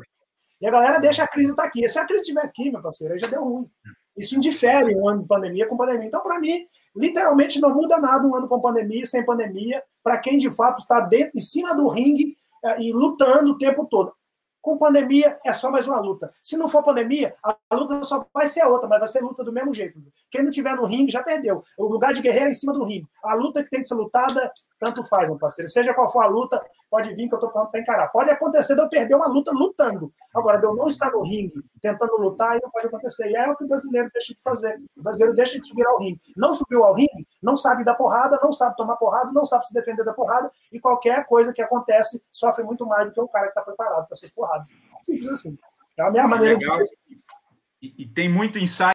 E a galera deixa a crise estar aqui. E se a crise estiver aqui, meu parceiro, aí já deu ruim. Isso indifere um ano de pandemia com pandemia. Então, para mim, literalmente não muda nada um ano com pandemia, sem pandemia, para quem de fato está dentro, em cima do ringue e lutando o tempo todo. Com pandemia, é só mais uma luta. Se não for pandemia, a luta só vai ser outra, mas vai ser luta do mesmo jeito. Quem não tiver no ringue já perdeu. O lugar de guerreiro é em cima do ringue. A luta que tem que ser lutada, tanto faz, meu parceiro. Seja qual for a luta, pode vir que eu estou pronto para encarar. Pode acontecer de eu perder uma luta lutando. Agora, de eu não estar no ringue, tentando lutar, aí não pode acontecer. E é o que o brasileiro deixa de fazer. O brasileiro deixa de subir ao ringue. Não subiu ao ringue, não sabe dar porrada, não sabe tomar porrada, não sabe se defender da porrada, e qualquer coisa que acontece sofre muito mais do que o cara que está preparado para essas porradas. Simples assim. É a minha maneira de ver. E tem muito insight.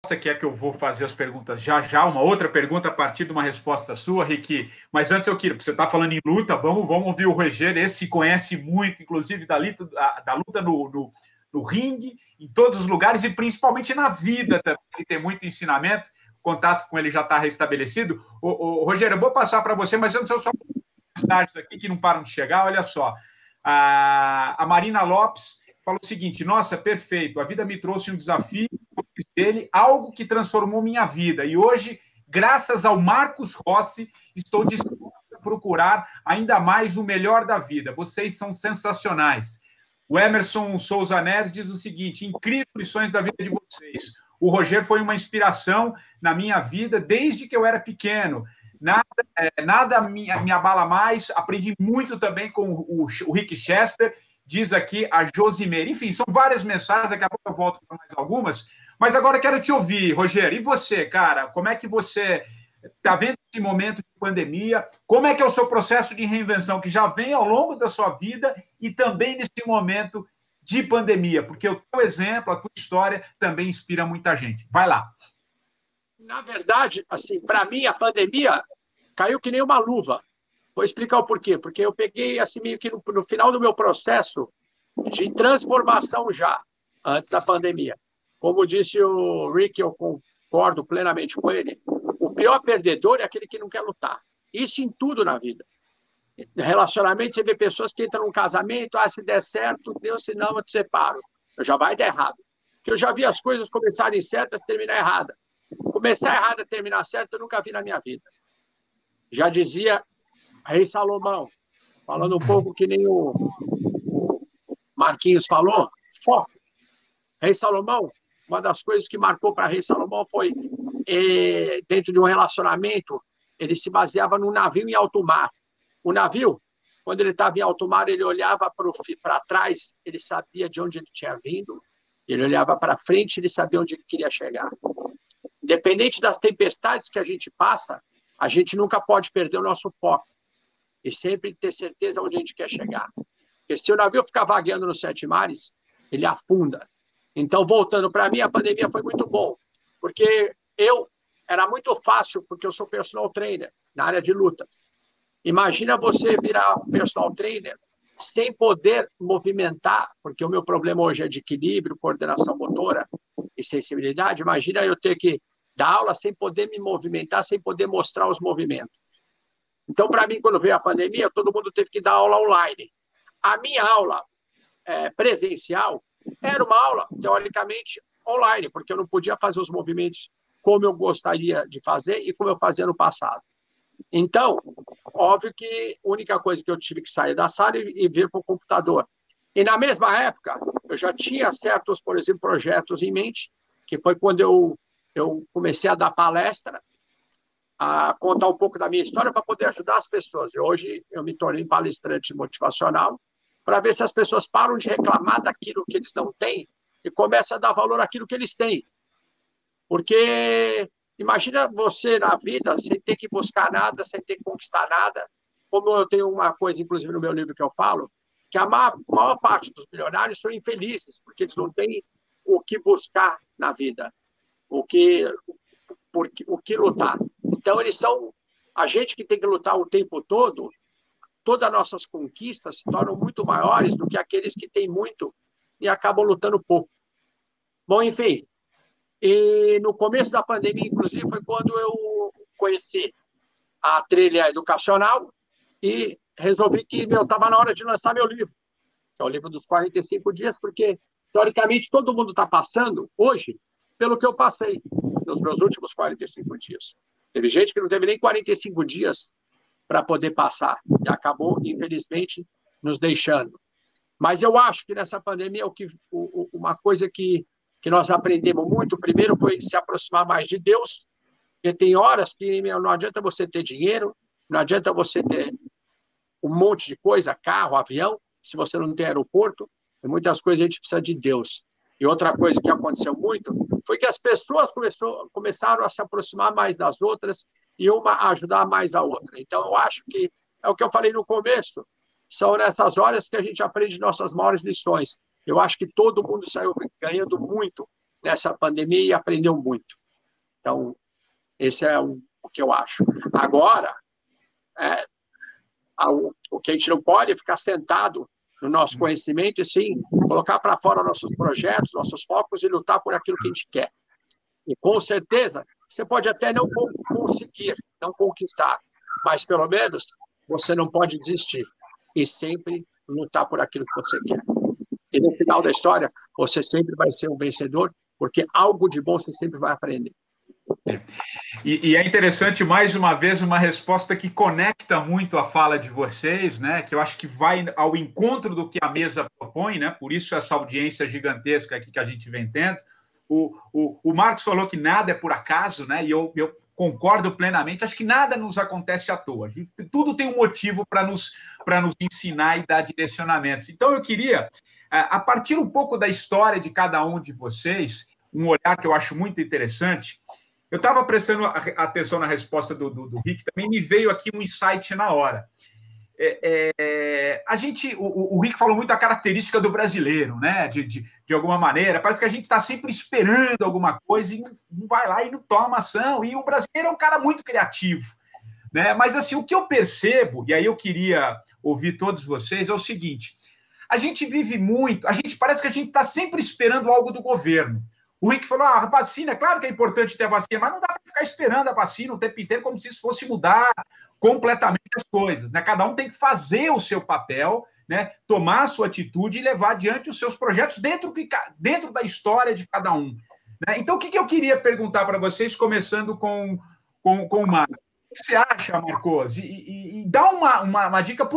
Você quer que eu vou fazer as perguntas já, uma outra pergunta a partir de uma resposta sua, Rick. Mas antes eu queria, você está falando em luta, vamos ouvir o Roger, esse conhece muito, inclusive, da luta no ringue, em todos os lugares, e principalmente na vida também. Ele tem muito ensinamento, o contato com ele já está restabelecido. Roger, eu vou passar para você, mas antes eu só mensagens aqui que não param de chegar, olha só. A Marina Lopes falou o seguinte: nossa, perfeito, a vida me trouxe um desafio dele, algo que transformou minha vida, e hoje, graças ao Marcos Rossi, estou disposto a procurar ainda mais o melhor da vida. Vocês são sensacionais. O Emerson Souza Neves diz o seguinte: incríveis lições da vida de vocês. O Roger foi uma inspiração na minha vida desde que eu era pequeno. Nada me abala mais. Aprendi muito também com o Rick Chester, diz aqui a Josimeire. Enfim, são várias mensagens, daqui a pouco eu volto para mais algumas. Mas agora quero te ouvir, Roger. E você, cara? Como é que você está vendo esse momento de pandemia? Como é que é o seu processo de reinvenção, que já vem ao longo da sua vida e também nesse momento de pandemia? Porque o teu exemplo, a tua história também inspira muita gente. Vai lá. Na verdade, assim, para mim, a pandemia caiu que nem uma luva. Vou explicar o porquê. Porque eu peguei, assim, meio que no final do meu processo de transformação já, antes da pandemia. Como disse o Rick, eu concordo plenamente com ele, o pior perdedor é aquele que não quer lutar. Isso em tudo na vida. Relacionamento, você vê pessoas que entram num casamento, se der certo, Deus, se não, eu te separo. Já vai dar errado. Porque eu já vi as coisas começarem certas e terminar errada. Começar errada e terminar certo, eu nunca vi na minha vida. Já dizia Rei Salomão, falando um pouco que nem o Marquinhos falou, foco. Rei Salomão, uma das coisas que marcou para Rei Salomão foi, dentro de um relacionamento, ele se baseava no navio em alto mar. O navio, quando ele estava em alto mar, ele olhava para trás, ele sabia de onde ele tinha vindo, ele olhava para frente, ele sabia onde ele queria chegar. Independente das tempestades que a gente passa, a gente nunca pode perder o nosso foco e sempre ter certeza onde a gente quer chegar. Porque se o navio ficar vagueando nos 7 mares, ele afunda. Então, voltando para mim, a pandemia foi muito bom, porque era muito fácil, porque eu sou personal trainer na área de lutas. Imagina você virar um personal trainer sem poder movimentar, porque o meu problema hoje é de equilíbrio, coordenação motora e sensibilidade. Imagina eu ter que dar aula sem poder me movimentar, sem poder mostrar os movimentos. Então, para mim, quando veio a pandemia, todo mundo teve que dar aula online. A minha aula presencial era uma aula, teoricamente, online, porque eu não podia fazer os movimentos como eu gostaria de fazer e como eu fazia no passado. Então, óbvio que a única coisa que eu tive que sair da sala e vir para o computador. E na mesma época, eu já tinha certos, por exemplo, projetos em mente, que foi quando eu comecei a dar palestra, a contar um pouco da minha história para poder ajudar as pessoas. E hoje eu me tornei palestrante motivacional para ver se as pessoas param de reclamar daquilo que eles não têm e começam a dar valor àquilo que eles têm. Porque imagina você na vida sem ter que buscar nada, sem ter que conquistar nada. Como eu tenho uma coisa, inclusive, no meu livro que eu falo, que a maior parte dos milionários são infelizes, porque eles não têm o que buscar na vida, o que lutar. Então, eles são a gente que tem que lutar o tempo todo. Todas as nossas conquistas se tornam muito maiores do que aqueles que têm muito e acabam lutando pouco. Bom, enfim, e no começo da pandemia, inclusive, foi quando eu conheci a trilha educacional e resolvi que estava na hora de lançar meu livro, que é o livro dos 45 dias, porque, teoricamente, todo mundo está passando hoje pelo que eu passei nos meus últimos 45 dias. Teve gente que não teve nem 45 dias para poder passar e acabou, infelizmente, nos deixando. Mas eu acho que nessa pandemia uma coisa que nós aprendemos muito, primeiro, foi se aproximar mais de Deus, porque tem horas que não adianta você ter dinheiro, não adianta você ter um monte de coisa, carro, avião, se você não tem aeroporto, e muitas coisas a gente precisa de Deus. E outra coisa que aconteceu muito foi que as pessoas começaram a se aproximar mais das outras e uma a ajudar mais a outra. Então, eu acho que é o que eu falei no começo, são nessas horas que a gente aprende nossas maiores lições. Eu acho que todo mundo saiu ganhando muito nessa pandemia e aprendeu muito. Então, esse é o que eu acho. Agora, o que a gente não pode é ficar sentado no nosso conhecimento e, sim, colocar para fora nossos projetos, nossos focos e lutar por aquilo que a gente quer. E, com certeza, você pode até não conseguir, não conquistar, mas, pelo menos, você não pode desistir e sempre lutar por aquilo que você quer. E, no final da história, você sempre vai ser um vencedor, porque algo de bom você sempre vai aprender. E é interessante, mais uma vez, uma resposta que conecta muito a fala de vocês, né? Que eu acho que vai ao encontro do que a mesa propõe, né? Por isso essa audiência gigantesca aqui que a gente vem tendo. O Marcos falou que nada é por acaso, né? E eu concordo plenamente. Acho que nada nos acontece à toa. Tudo tem um motivo para nos ensinar e dar direcionamentos. Então, eu queria, a partir um pouco da história de cada um de vocês, um olhar que eu acho muito interessante. Eu estava prestando atenção na resposta do Rick, também me veio aqui um insight na hora. O Rick falou muito da característica do brasileiro, né? De alguma maneira, parece que a gente está sempre esperando alguma coisa e não vai lá e não toma ação. E o brasileiro é um cara muito criativo, né? Mas assim, o que eu percebo, e aí eu queria ouvir todos vocês, é o seguinte: a gente vive muito, parece que a gente está sempre esperando algo do governo. O Rick falou, a vacina, claro que é importante ter a vacina, mas não dá para ficar esperando a vacina o tempo inteiro como se isso fosse mudar completamente as coisas, né? Cada um tem que fazer o seu papel, né? Tomar a sua atitude e levar adiante os seus projetos dentro da história de cada um, né? Então, o que eu queria perguntar para vocês, começando com o Marcos? O que você acha, Marcos? E dá uma dica,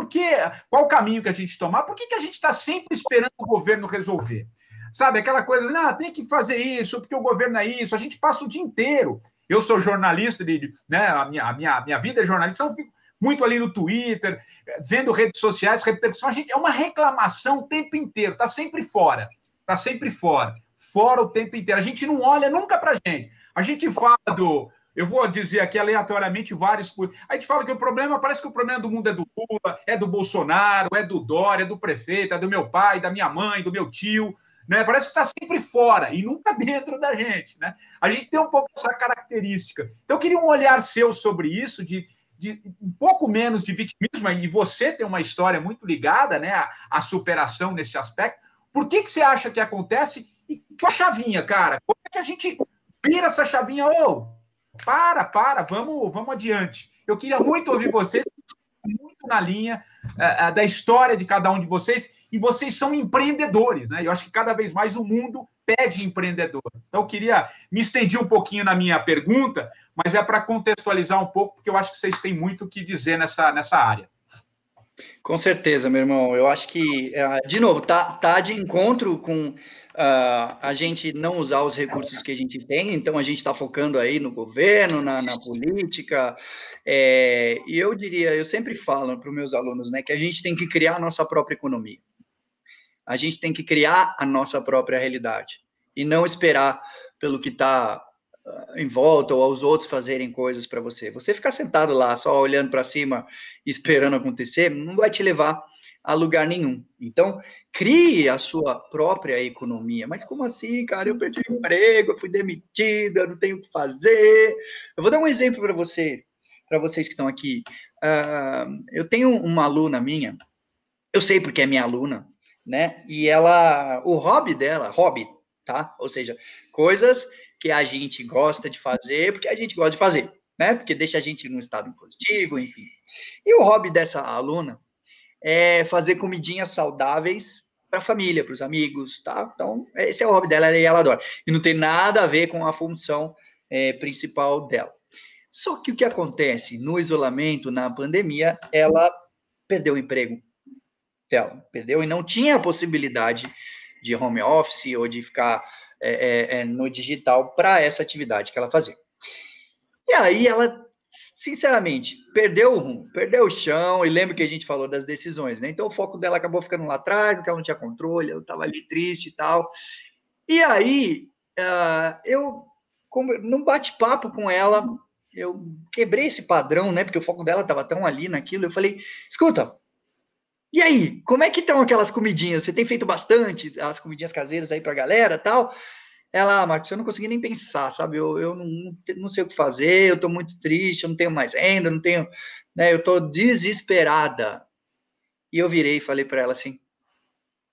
qual o caminho que a gente tomar? Por que a gente está sempre esperando o governo resolver? Sabe, aquela coisa, tem que fazer isso, porque o governo é isso. A gente passa o dia inteiro. Eu sou jornalista, né, a minha vida é jornalista, então eu fico muito ali no Twitter, vendo redes sociais, repercussão. É uma reclamação o tempo inteiro, está sempre fora. Está sempre fora. Fora o tempo inteiro. A gente não olha nunca para a gente. A gente fala eu vou dizer aqui aleatoriamente vários. A gente fala que parece que o problema do mundo é do Lula, é do Bolsonaro, é do Dória, é do prefeito, é do meu pai, da minha mãe, do meu tio. né? Parece que está sempre fora e nunca dentro da gente, né? A gente tem um pouco essa característica. Então, eu queria um olhar seu sobre isso, de um pouco menos de vitimismo, e você tem uma história muito ligada, né, à superação nesse aspecto. Por que você acha que acontece? E que a chavinha, cara? Como é que a gente vira essa chavinha? Vamos adiante. Eu queria muito ouvir vocês, muito na linha da história de cada um de vocês, e vocês são empreendedores, né? Eu acho que cada vez mais o mundo pede empreendedores. Então, eu queria me estender um pouquinho na minha pergunta, mas é para contextualizar um pouco, porque eu acho que vocês têm muito o que dizer nessa área. Com certeza, meu irmão. Eu acho que, de novo, tá de encontro com a gente não usar os recursos que a gente tem, então a gente está focando aí no governo, na política, e eu diria, eu sempre falo para os meus alunos, né, que a gente tem que criar a nossa própria economia. A gente tem que criar a nossa própria realidade e não esperar pelo que está em volta ou aos outros fazerem coisas para você. Você ficar sentado lá só olhando para cima esperando acontecer não vai te levar a lugar nenhum. Então, crie a sua própria economia. Mas como assim, cara? Eu perdi o emprego, eu fui demitida, não tenho o que fazer. Eu vou dar um exemplo para vocês que estão aqui. Eu tenho uma aluna minha, eu sei porque é minha aluna, né? E o hobby dela, tá? Ou seja, coisas que a gente gosta de fazer, porque a gente gosta de fazer, né? Porque deixa a gente num estado positivo, enfim. E o hobby dessa aluna é fazer comidinhas saudáveis para a família, para os amigos, tá? Então, esse é o hobby dela e ela adora. E não tem nada a ver com a função principal dela. Só que o que acontece no isolamento, na pandemia, ela perdeu o emprego dela, perdeu e não tinha a possibilidade de home office ou de ficar no digital para essa atividade que ela fazia. E aí ela, sinceramente, perdeu o rumo, perdeu o chão, e lembra que a gente falou das decisões, né? Então o foco dela acabou ficando lá atrás, porque ela não tinha controle, ela estava ali triste e tal. E aí, num bate-papo com ela, eu quebrei esse padrão, né? Porque o foco dela estava tão ali naquilo, eu falei, escuta, e aí, como é que estão aquelas comidinhas? Você tem feito bastante as comidinhas caseiras aí pra galera e tal? Ela, Marcos, eu não consegui nem pensar, sabe? Eu não sei o que fazer, eu tô muito triste, eu não tenho mais renda, não tenho, né? Eu tô desesperada. E eu virei e falei para ela assim,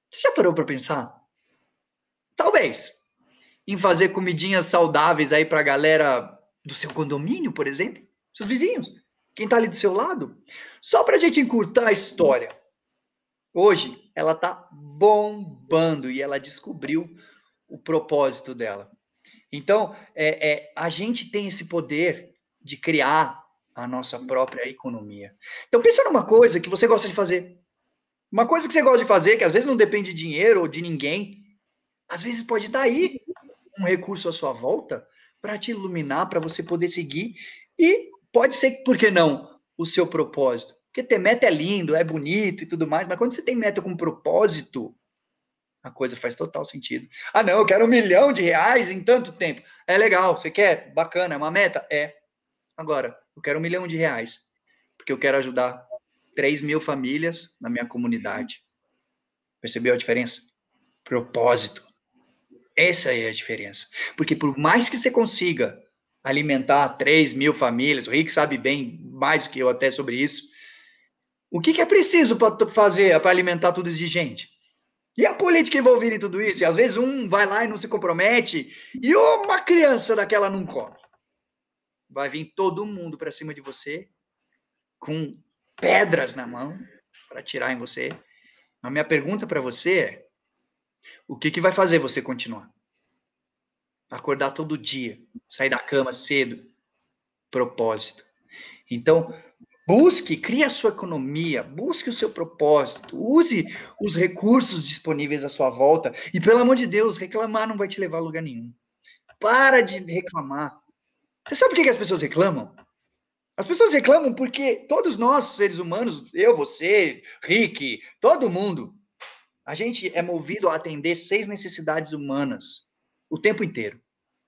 você já parou para pensar? Talvez, em fazer comidinhas saudáveis aí pra galera do seu condomínio, por exemplo, seus vizinhos, quem tá ali do seu lado, só pra gente encurtar a história. Hoje, ela está bombando e ela descobriu o propósito dela. Então, a gente tem esse poder de criar a nossa própria economia. Então, pensa numa coisa que você gosta de fazer. Uma coisa que você gosta de fazer, que às vezes não depende de dinheiro ou de ninguém, às vezes pode estar aí um recurso à sua volta para te iluminar, para você poder seguir. E pode ser, por que não, o seu propósito. Porque ter meta é lindo, é bonito e tudo mais, mas quando você tem meta com propósito, a coisa faz total sentido. Ah, não, eu quero R$1 milhão em tanto tempo. É legal, você quer? Bacana, é uma meta? É. Agora, eu quero R$1 milhão, porque eu quero ajudar 3.000 famílias na minha comunidade. Percebeu a diferença? Propósito. Essa é a diferença. Porque por mais que você consiga alimentar 3.000 famílias, o Rick sabe bem mais do que eu até sobre isso, o que é preciso para fazer, para alimentar tudo isso de gente? E a política envolvida em tudo isso? E às vezes um vai lá e não se compromete, e uma criança daquela não come. Vai vir todo mundo para cima de você, com pedras na mão, para atirar em você. A minha pergunta para você é, o que vai fazer você continuar? Acordar todo dia, sair da cama cedo, propósito. Então, crie a sua economia, busque o seu propósito, use os recursos disponíveis à sua volta e, pelo amor de Deus, reclamar não vai te levar a lugar nenhum. Para de reclamar. Você sabe por que as pessoas reclamam? As pessoas reclamam porque todos nós, seres humanos, eu, você, Rick, todo mundo, a gente é movido a atender 6 necessidades humanas o tempo inteiro.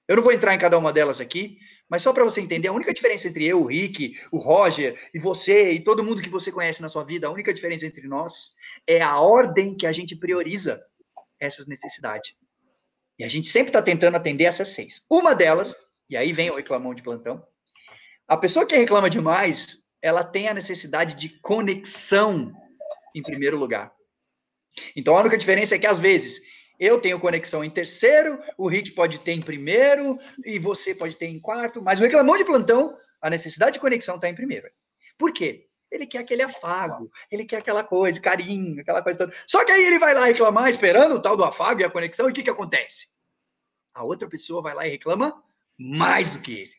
Eu não vou entrar em cada uma delas aqui, mas só para você entender, a única diferença entre eu, o Rick, o Roger, e você, e todo mundo que você conhece na sua vida, a única diferença entre nós é a ordem que a gente prioriza essas necessidades. E a gente sempre está tentando atender essas 6. Uma delas, e aí vem o reclamão de plantão, a pessoa que reclama demais, ela tem a necessidade de conexão em primeiro lugar. Então, a única diferença é que, às vezes, eu tenho conexão em terceiro, o Rick pode ter em primeiro, e você pode ter em quarto, mas o reclamão de plantão, a necessidade de conexão está em primeiro. Por quê? Ele quer aquele afago, ele quer aquela coisa, carinho, aquela coisa toda. Só que aí ele vai lá reclamar, esperando o tal do afago e a conexão, e o que acontece? A outra pessoa vai lá e reclama mais do que ele.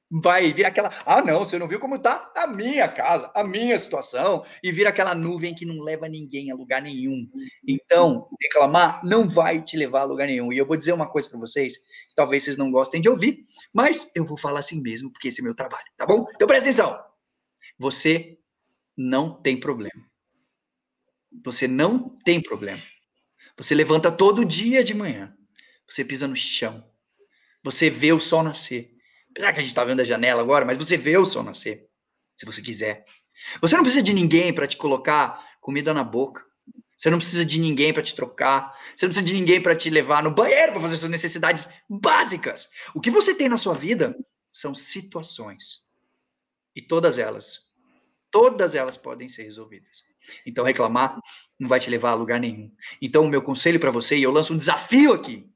Vai vir aquela, não, você não viu como tá a minha casa, a minha situação, e vira aquela nuvem que não leva ninguém a lugar nenhum. Então, reclamar não vai te levar a lugar nenhum. E eu vou dizer uma coisa para vocês, que talvez vocês não gostem de ouvir, mas eu vou falar assim mesmo, porque esse é meu trabalho, tá bom? Então presta atenção. Você não tem problema. Você não tem problema. Você levanta todo dia de manhã. Você pisa no chão. Você vê o sol nascer. Apesar que a gente está vendo a janela agora, mas você vê o sol nascer, se você quiser. Você não precisa de ninguém para te colocar comida na boca. Você não precisa de ninguém para te trocar. Você não precisa de ninguém para te levar no banheiro para fazer suas necessidades básicas. O que você tem na sua vida são situações. E todas elas podem ser resolvidas. Então, reclamar não vai te levar a lugar nenhum. Então, o meu conselho para você, e eu lanço um desafio aqui,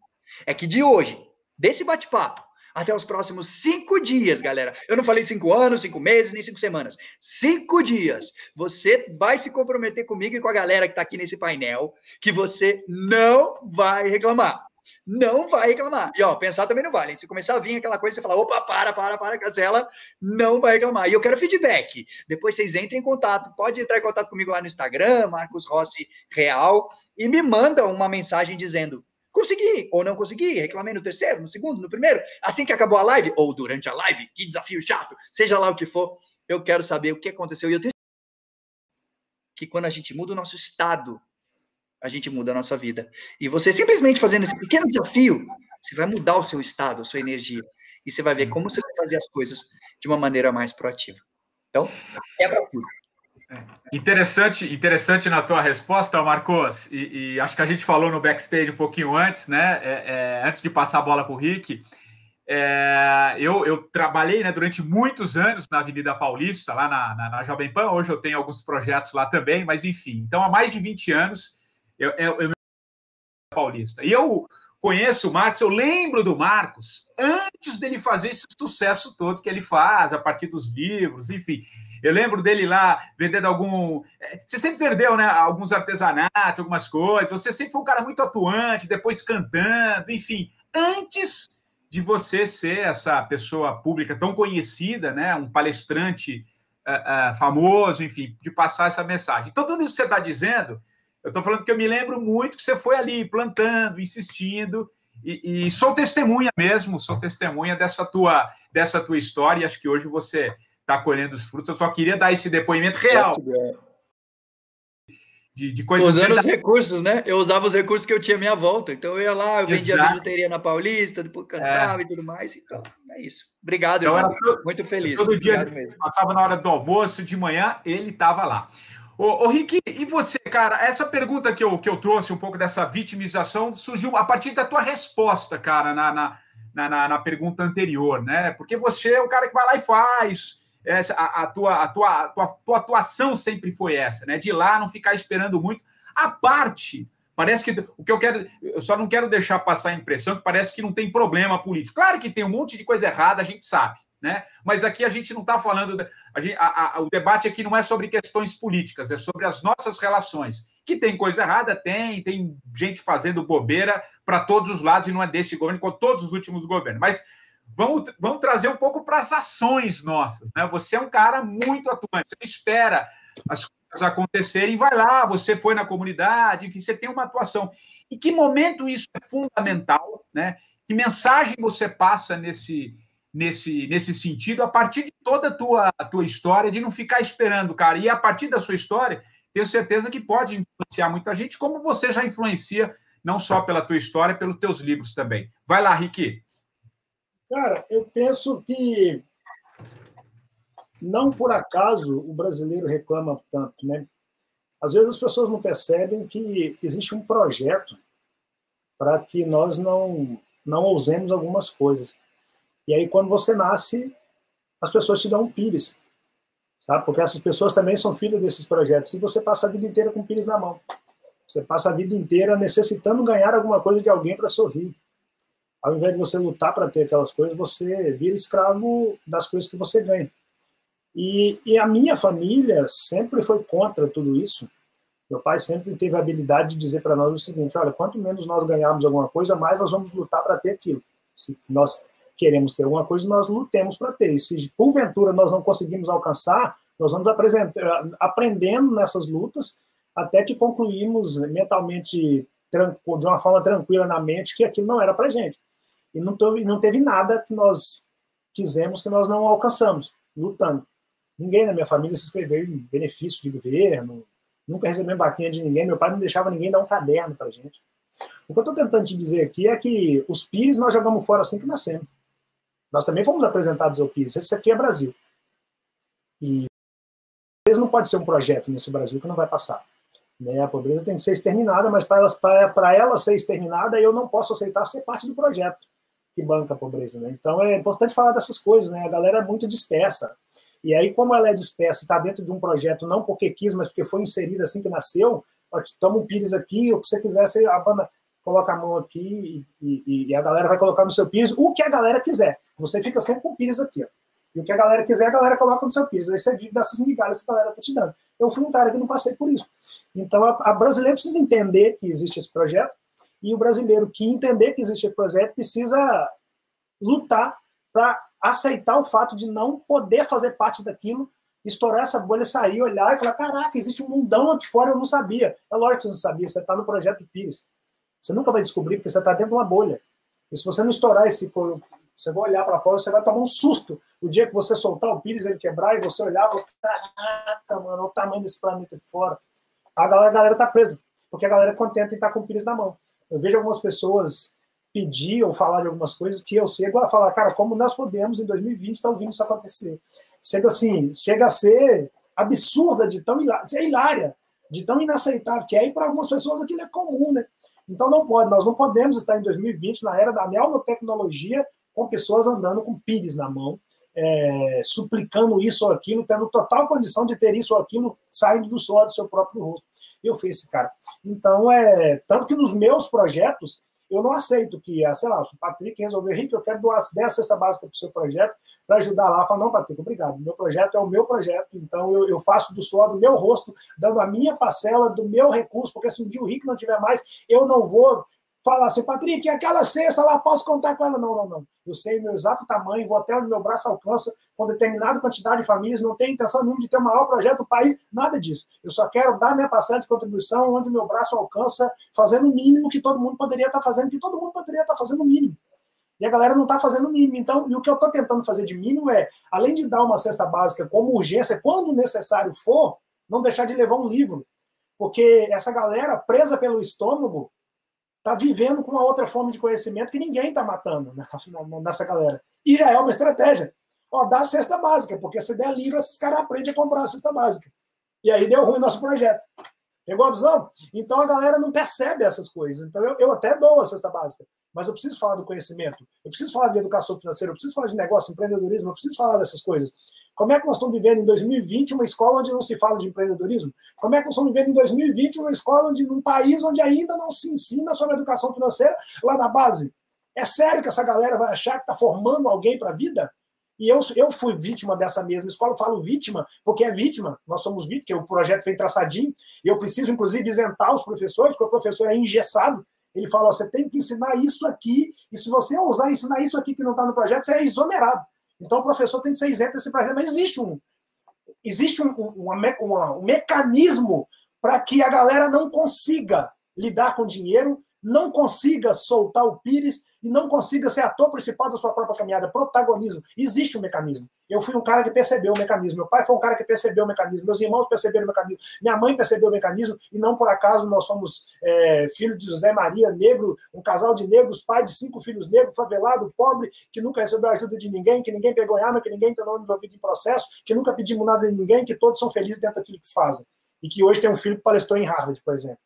é que de hoje, desse bate-papo, até os próximos 5 dias, galera. Eu não falei 5 anos, 5 meses, nem 5 semanas. 5 dias. Você vai se comprometer comigo e com a galera que está aqui nesse painel, que você não vai reclamar. Não vai reclamar. E, pensar também não vale. Se começar a vir aquela coisa, você fala, opa, para, cancela, não vai reclamar. E eu quero feedback. Depois vocês entrem em contato. Pode entrar em contato comigo lá no Instagram, Marcos Rossi Real, e me manda uma mensagem dizendo, consegui ou não consegui, reclamei no terceiro, no segundo, no primeiro, assim que acabou a live, ou durante a live, que desafio chato, seja lá o que for, eu quero saber o que aconteceu. E eu tenho que quando a gente muda o nosso estado, a gente muda a nossa vida. E você simplesmente fazendo esse pequeno desafio, você vai mudar o seu estado, a sua energia, e você vai ver como você vai fazer as coisas de uma maneira mais proativa. Então, quebra tudo. Interessante na tua resposta, Marcos, e acho que a gente falou no backstage um pouquinho antes, né? Antes de passar a bola para o Rick, eu trabalhei, né, durante muitos anos na Avenida Paulista, lá na Jovem Pan. Hoje eu tenho alguns projetos lá também, mas enfim. Então, há mais de 20 anos, eu Paulista. E eu conheço o Marcos, eu lembro do Marcos antes dele fazer esse sucesso todo que ele faz, a partir dos livros, enfim. Eu lembro dele lá vendendo Você sempre vendeu, né? Alguns artesanatos, algumas coisas. Você sempre foi um cara muito atuante, depois cantando, enfim. Antes de você ser essa pessoa pública tão conhecida, né? Um palestrante famoso, enfim, de passar essa mensagem. Então, tudo isso que você está dizendo, eu estou falando que eu me lembro muito que você foi ali plantando, insistindo, e sou testemunha mesmo, sou testemunha dessa tua história, e acho que hoje você está colhendo os frutos. Eu só queria dar esse depoimento real de coisas... Usando os recursos, né? Eu usava os recursos que eu tinha à minha volta. Então, eu ia lá, eu vendia bijuteria na Paulista, depois cantava e tudo mais. Então, é isso. Obrigado, então, irmão. Muito feliz. Todo dia, passava na hora do almoço, de manhã, ele estava lá. Ô, Rick, e você, cara? Essa pergunta que eu trouxe, um pouco dessa vitimização, surgiu a partir da tua resposta, cara, na pergunta anterior, né? Porque você é o cara que vai lá e faz... A tua atuação sempre foi essa, né? De ir lá, não ficar esperando muito. A parte, parece que o que eu só não quero deixar passar a impressão que parece que não tem problema político. Claro que tem um monte de coisa errada, a gente sabe, né? Mas aqui a gente não está falando. O debate aqui não é sobre questões políticas, é sobre as nossas relações. Que tem coisa errada, tem gente fazendo bobeira para todos os lados, e não é desse governo, como todos os últimos governos. Mas vamos trazer um pouco para as ações nossas, né? Você é um cara muito atuante, você espera as coisas acontecerem, vai lá, você foi na comunidade, enfim, você tem uma atuação. Em que momento isso é fundamental, né? Que mensagem você passa nesse sentido, a partir de toda a tua história, de não ficar esperando, cara, e a partir da sua história, tenho certeza que pode influenciar muita gente, como você já influencia, não só pela tua história, pelos teus livros também. Vai lá, Rick. Cara, eu penso que não por acaso o brasileiro reclama tanto, né? Às vezes as pessoas não percebem que existe um projeto para que nós não ousemos algumas coisas. E aí, quando você nasce, as pessoas te dão um pires, sabe? Porque essas pessoas também são filhas desses projetos. E você passa a vida inteira com pires na mão. Você passa a vida inteira necessitando ganhar alguma coisa de alguém para sorrir. Ao invés de você lutar para ter aquelas coisas, você vira escravo das coisas que você ganha. E a minha família sempre foi contra tudo isso. Meu pai sempre teve a habilidade de dizer para nós o seguinte: olha, quanto menos nós ganharmos alguma coisa, mais nós vamos lutar para ter aquilo. Se nós queremos ter alguma coisa, nós lutemos para ter. E se porventura nós não conseguimos alcançar, nós vamos aprendendo nessas lutas até que concluímos mentalmente, de uma forma tranquila na mente, que aquilo não era para a gente. E não teve nada que nós quisemos que nós não alcançamos, lutando. Ninguém na minha família se inscreveu em benefício de governo, nunca recebemos vaquinha de ninguém, meu pai não deixava ninguém dar um caderno para a gente. O que eu estou tentando te dizer aqui é que os PIRs nós jogamos fora assim que nascemos. Nós também fomos apresentados ao PIRs. Esse aqui é Brasil. E a pobreza não pode ser um projeto nesse Brasil que não vai passar. A pobreza tem que ser exterminada, mas para ela ser exterminada, eu não posso aceitar ser parte do projeto que banca a pobreza. Então é importante falar dessas coisas. A galera é muito dispersa. E aí, como ela é dispersa e está dentro de um projeto, não porque quis, mas porque foi inserida assim que nasceu, toma um pires aqui, o que você quiser, a banda coloca a mão aqui e a galera vai colocar no seu pires o que a galera quiser. Você fica sempre com o pires aqui. Ó. E o que a galera quiser, a galera coloca no seu pires. Aí você vive dessas migalhas que a galera está te dando. Eu fui um cara que não passei por isso. Então, a brasileira precisa entender que existe esse projeto, e o brasileiro que entender que existe esse projeto precisa lutar para aceitar o fato de não poder fazer parte daquilo, estourar essa bolha, sair, olhar e falar: caraca, existe um mundão aqui fora, eu não sabia. É lógico que você não sabia, você está no projeto Pires. Você nunca vai descobrir, porque você está dentro de uma bolha. E se você não estourar você vai olhar para fora, você vai tomar um susto. O dia que você soltar o Pires, ele quebrar, e você olhar e falar: caraca, mano, olha o tamanho desse planeta aqui fora. A galera está presa, porque a galera é contente em estar com o Pires na mão. Eu vejo algumas pessoas pedir ou falar de algumas coisas que eu chego a falar: cara, como nós podemos, em 2020, estar ouvindo isso acontecer? Chega a ser absurda, de tão hilária, de tão inaceitável, que aí para algumas pessoas aquilo é comum, né? Então nós não podemos estar em 2020, na era da nanotecnologia, com pessoas andando com pires na mão, suplicando isso ou aquilo, tendo total condição de ter isso ou aquilo saindo do suor do seu próprio rosto. Eu fui esse cara. Então, tanto que nos meus projetos, eu não aceito que, sei lá, se o Patrick resolver: Rick, eu quero doar 10 cestas básicas para o seu projeto, para ajudar lá. Eu falo: não, Patrick, obrigado. Meu projeto é o meu projeto, então eu faço do suor do meu rosto, dando a minha parcela do meu recurso, porque se um dia o Rick não tiver mais, eu não vou falar assim: Patrick, aquela cesta lá, posso contar com ela? Não. Eu sei o meu exato tamanho, vou até onde meu braço alcança, com determinada quantidade de famílias, não tenho intenção nenhuma de ter o maior projeto do país, nada disso. Eu só quero dar minha parcela de contribuição onde meu braço alcança, fazendo o mínimo que todo mundo poderia estar fazendo, o mínimo. E a galera não está fazendo o mínimo. Então, e o que eu estou tentando fazer de mínimo além de dar uma cesta básica como urgência, quando necessário for, não deixar de levar um livro. Porque essa galera, presa pelo estômago, está vivendo com uma outra forma de conhecimento que ninguém está matando nessa galera. E já é uma estratégia. Dá a cesta básica, porque se der livro, esses caras aprendem a comprar a cesta básica. E aí deu ruim nosso projeto. Pegou a visão? Então a galera não percebe essas coisas. Então eu até dou a cesta básica, mas eu preciso falar do conhecimento, eu preciso falar de educação financeira, eu preciso falar de negócio, empreendedorismo, eu preciso falar dessas coisas. Como é que nós estamos vivendo em 2020 uma escola onde não se fala de empreendedorismo? Como é que nós estamos vivendo em 2020 uma escola num país onde ainda não se ensina sobre educação financeira lá na base? É sério que essa galera vai achar que está formando alguém para a vida? E eu fui vítima dessa mesma escola. Eu falo vítima porque é vítima. Nós somos vítimas, porque o projeto vem traçadinho. E eu preciso, inclusive, isentar os professores, porque o professor é engessado. Ele fala: você tem que ensinar isso aqui, e se você ousar ensinar isso aqui que não está no projeto, você é exonerado. Então o professor tem que ser isento desse projeto. Mas existe um mecanismo para que a galera não consiga lidar com dinheiro, não consiga soltar o pires e não consiga ser ator principal da sua própria caminhada. Protagonismo. Existe um mecanismo. Eu fui um cara que percebeu o mecanismo. Meu pai foi um cara que percebeu o mecanismo. Meus irmãos perceberam o mecanismo. Minha mãe percebeu o mecanismo. E não por acaso nós somos filho de José Maria, negro, um casal de negros, pai de 5 filhos negros, favelado, pobre, que nunca recebeu ajuda de ninguém, que ninguém pegou em arma, que ninguém entrou envolvido em processo, que nunca pedimos nada de ninguém, que todos são felizes dentro daquilo que fazem. E que hoje tem um filho que palestrou em Harvard, por exemplo.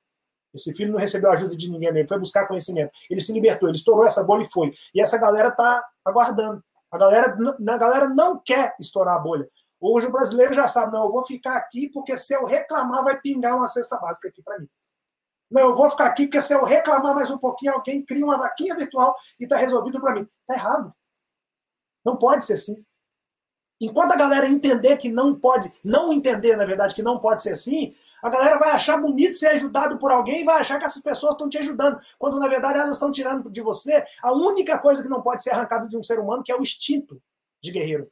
Esse filho não recebeu ajuda de ninguém, ele foi buscar conhecimento. Ele se libertou, ele estourou essa bolha e foi. E essa galera está aguardando. A galera não quer estourar a bolha. Hoje o brasileiro já sabe, não, eu vou ficar aqui porque se eu reclamar vai pingar uma cesta básica aqui para mim. Não, eu vou ficar aqui porque se eu reclamar mais um pouquinho, alguém cria uma vaquinha virtual e está resolvido para mim. Está errado. Não pode ser assim. Enquanto a galera entender que não pode, não entender, na verdade, que não pode ser assim, a galera vai achar bonito ser ajudado por alguém e vai achar que essas pessoas estão te ajudando, quando na verdade elas estão tirando de você a única coisa que não pode ser arrancada de um ser humano, que é o instinto de guerreiro.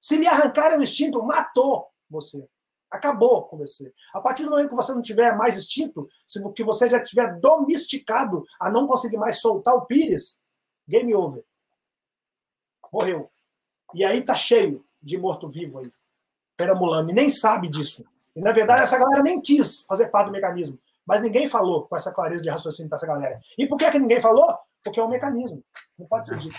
Se lhe arrancarem o instinto, matou você. Acabou com você. A partir do momento que você não tiver mais instinto, que você já tiver domesticado a não conseguir mais soltar o pires, game over. Morreu. E aí tá cheio de morto-vivo aí, perambulando, e nem sabe disso. E, na verdade, essa galera nem quis fazer parte do mecanismo. Mas ninguém falou com essa clareza de raciocínio para essa galera. E por que ninguém falou? Porque é um mecanismo. Não pode ser dito.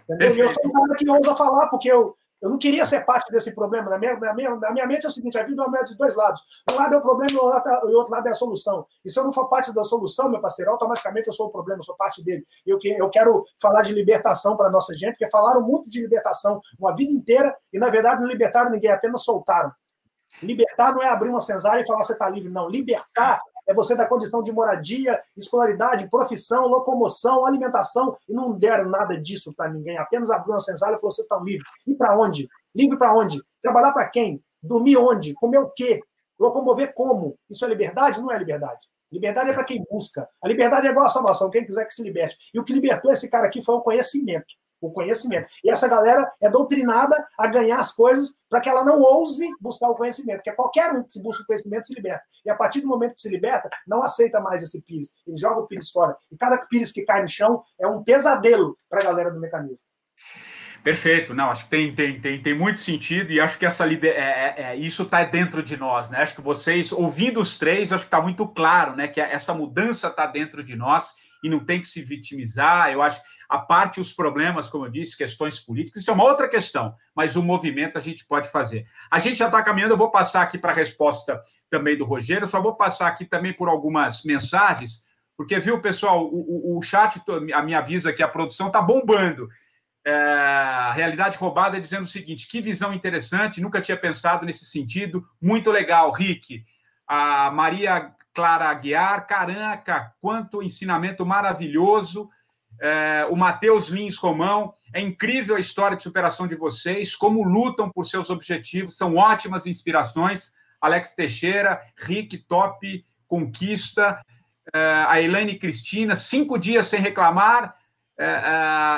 Entendeu? E eu sou um cara que ousa falar, porque eu não queria ser parte desse problema. Na minha mente é o seguinte, a vida é uma média de dois lados. Um lado é o problema e o outro lado é a solução. E se eu não for parte da solução, meu parceiro, automaticamente eu sou o problema, eu sou parte dele. Eu quero falar de libertação para a nossa gente, porque falaram muito de libertação uma vida inteira e, na verdade, não libertaram ninguém, apenas soltaram. Libertar não é abrir uma senzala e falar você está livre, não. Libertar é você dar condição de moradia, escolaridade, profissão, locomoção, alimentação, e não deram nada disso para ninguém. Apenas abriu uma senzala e falou, vocês estão livres. E para onde? Livre para onde? Trabalhar para quem? Dormir onde? Comer o quê? Locomover como? Isso é liberdade? Não é liberdade. Liberdade é para quem busca. A liberdade é igual a salvação, quem quiser que se liberte. E o que libertou esse cara aqui foi o conhecimento. O conhecimento. E essa galera é doutrinada a ganhar as coisas para que ela não ouse buscar o conhecimento, porque qualquer um que busca o conhecimento se liberta. E a partir do momento que se liberta, não aceita mais esse pires. Ele joga o pires fora. E cada pires que cai no chão é um pesadelo para a galera do mecanismo. Perfeito, não, acho que tem muito sentido e acho que isso está dentro de nós, né? Acho que vocês, ouvindo os três, acho que está muito claro, né? Que essa mudança está dentro de nós e não tem que se vitimizar. Eu acho, a parte os problemas, como eu disse, questões políticas, isso é uma outra questão, mas o movimento a gente pode fazer. A gente já está caminhando, eu vou passar aqui para a resposta também do Rogério, eu só vou passar aqui também por algumas mensagens, porque, viu, pessoal, o chat me avisa que a produção está bombando. A Realidade Roubada dizendo o seguinte, que visão interessante, nunca tinha pensado nesse sentido, muito legal, Rick. A Maria Clara Aguiar, caraca, quanto ensinamento maravilhoso. O Matheus Lins Romão, é incrível a história de superação de vocês, como lutam por seus objetivos, são ótimas inspirações. Alex Teixeira, Rick, top, conquista. A Elaine Cristina, 5 dias sem reclamar,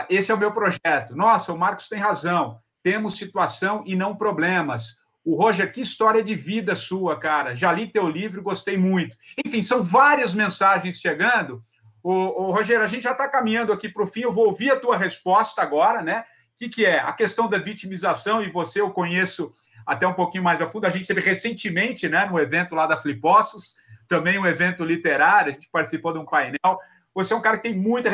esse é o meu projeto. Nossa, o Marcos tem razão. Temos situação e não problemas. O Roger, que história de vida sua, cara. Já li teu livro, gostei muito. Enfim, são várias mensagens chegando. O Roger, a gente já está caminhando aqui para o fim. Eu vou ouvir a tua resposta agora, né? O que é? A questão da vitimização, e você eu conheço até um pouquinho mais a fundo. A gente teve recentemente, né, no evento lá da Flipossos, também um evento literário, a gente participou de um painel. Você é um cara que tem muita...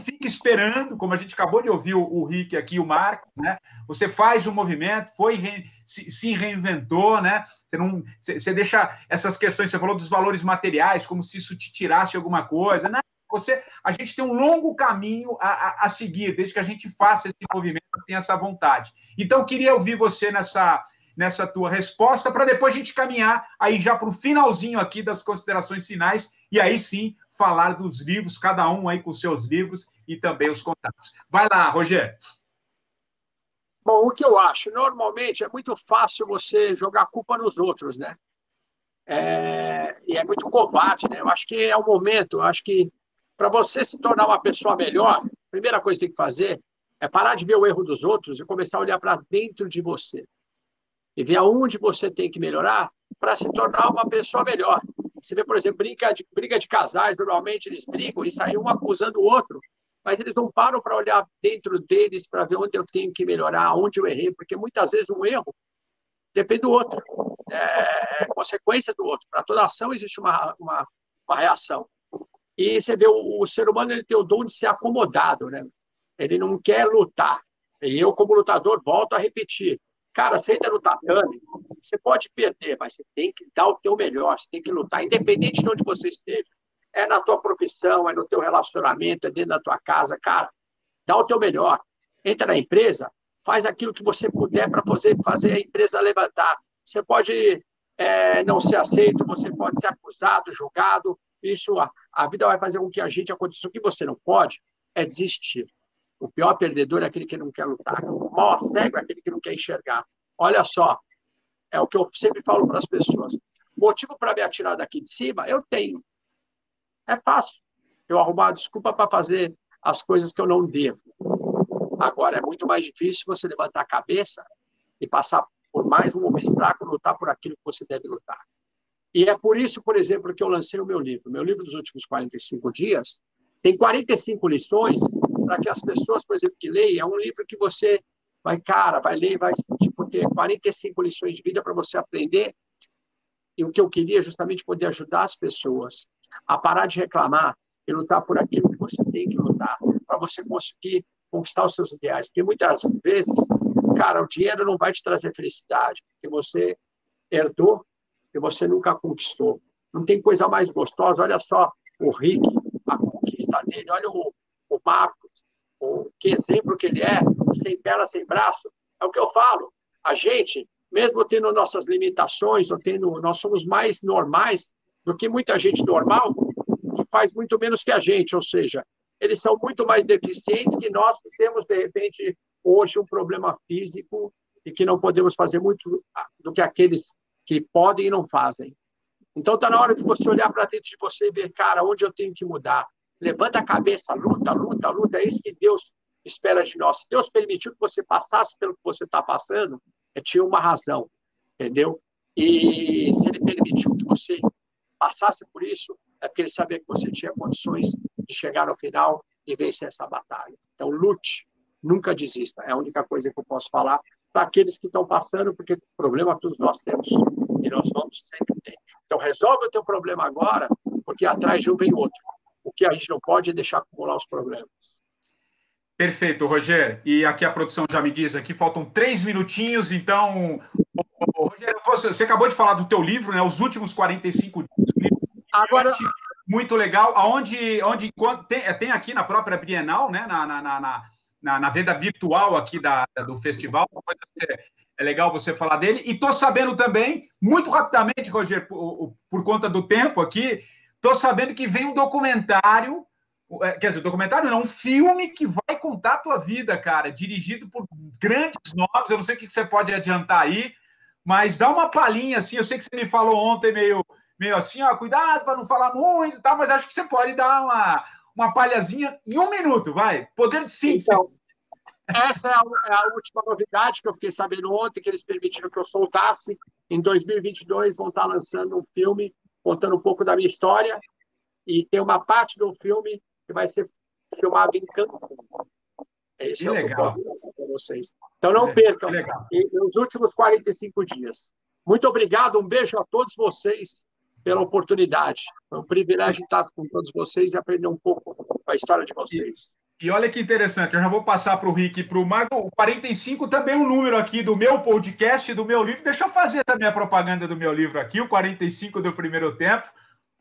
Fica esperando, como a gente acabou de ouvir o Rick aqui, o Marco, né? Você faz um movimento, se reinventou, né? Você deixa essas questões, você falou dos valores materiais, como se isso te tirasse alguma coisa, né? A gente tem um longo caminho a seguir, desde que a gente faça esse movimento, tenha essa vontade. Então, queria ouvir você nessa tua resposta, para depois a gente caminhar aí já para o finalzinho aqui das considerações finais, e aí sim falar dos livros, cada um aí com seus livros e também os contatos. Vai lá, Rogério. Bom, o que eu acho? Normalmente é muito fácil você jogar a culpa nos outros, né? E é muito covarde, né? Eu acho que é o momento, eu acho que para você se tornar uma pessoa melhor, a primeira coisa que tem que fazer é parar de ver o erro dos outros e começar a olhar para dentro de você. E ver aonde você tem que melhorar para se tornar uma pessoa melhor. Você vê, por exemplo, briga de casais, normalmente eles brigam e saem um acusando o outro, mas eles não param para olhar dentro deles, para ver onde eu tenho que melhorar, onde eu errei, porque muitas vezes um erro depende do outro, é consequência do outro. Para toda ação existe uma reação. E você vê, o ser humano ele tem o dom de ser acomodado, né? Ele não quer lutar. E eu, como lutador, volto a repetir. Cara, senta no tatame, Você pode perder, mas você tem que dar o teu melhor, você tem que lutar, independente de onde você esteja. É na tua profissão, é no teu relacionamento, é dentro da tua casa, cara. Dá o teu melhor. Entra na empresa, faz aquilo que você puder para fazer a empresa levantar. Você pode não ser aceito, você pode ser acusado, julgado. Isso, a vida vai fazer com que a gente aconteça. O que você não pode é desistir. O pior perdedor é aquele que não quer lutar. O maior cego é aquele que não quer enxergar. Olha só, é o que eu sempre falo para as pessoas. Motivo para me atirar daqui de cima, eu tenho. É fácil. Eu arrumar uma desculpa para fazer as coisas que eu não devo. Agora, é muito mais difícil você levantar a cabeça e passar por mais um obstáculo, lutar por aquilo que você deve lutar. E é por isso, por exemplo, que eu lancei o meu livro. Meu livro dos últimos 45 dias tem 45 lições para que as pessoas, por exemplo, que leem, é um livro que você vai ler, vai ter 45 lições de vida para você aprender. E o que eu queria é justamente poder ajudar as pessoas a parar de reclamar e lutar por aquilo que você tem que lutar, para você conseguir conquistar os seus ideais. Porque muitas vezes, cara, o dinheiro não vai te trazer felicidade, porque você herdou e você nunca conquistou. Não tem coisa mais gostosa. Olha só o Rick, a conquista dele. Olha o Marcos, que exemplo que ele é, sem perna, sem braço. É o que eu falo. A gente, mesmo tendo nossas limitações, nós somos mais normais do que muita gente normal, que faz muito menos que a gente. Ou seja, eles são muito mais deficientes que nós, que temos, de repente, hoje um problema físico e que não podemos fazer muito do que aqueles que podem e não fazem. Então, está na hora de você olhar para dentro de você e ver, cara, onde eu tenho que mudar. Levanta a cabeça, luta, luta, luta. É isso que Deus espera de nós. Se Deus permitiu que você passasse pelo que você está passando, tinha uma razão, entendeu? E se Ele permitiu que você passasse por isso, é porque Ele sabia que você tinha condições de chegar no final e vencer essa batalha. Então, lute, nunca desista. É a única coisa que eu posso falar para aqueles que estão passando, porque problema todos nós temos e nós vamos sempre ter. Então, resolve o teu problema agora, porque atrás de um vem outro. O que a gente não pode é deixar acumular os problemas. Perfeito, Rogério. E aqui a produção já me diz, aqui faltam 3 minutinhos, então... Rogério, você acabou de falar do teu livro, né? Os últimos 45 dias. Agora... Muito legal. Tem aqui na própria Bienal, né? Na venda virtual aqui do festival. É legal você falar dele. E estou sabendo também, muito rapidamente, Rogério, por conta do tempo aqui, estou sabendo que vem um documentário, quer dizer, documentário não, um filme que vai contar a tua vida, cara, dirigido por grandes nomes. Eu não sei o que você pode adiantar aí, mas dá uma palhinha, assim. Eu sei que você me falou ontem meio assim, ó, cuidado para não falar muito e tal, mas acho que você pode dar uma palhazinha em 1 minuto, vai. Poder de síntese. Então, essa é a última novidade que eu fiquei sabendo ontem, que eles permitiram que eu soltasse. Em 2022 vão estar lançando um filme contando um pouco da minha história, e tem uma parte do filme que vai ser filmado em Cancún. Esse é o que eu posso passar para vocês. Então não percam nos últimos 45 dias. Muito obrigado, um beijo a todos vocês pela oportunidade. Foi um privilégio estar com todos vocês e aprender um pouco a história de vocês. E olha que interessante, eu já vou passar para o Rick e para o Marco. O 45 também é um número aqui do meu podcast, do meu livro. Deixa eu fazer também a propaganda do meu livro aqui, o 45 do Primeiro Tempo,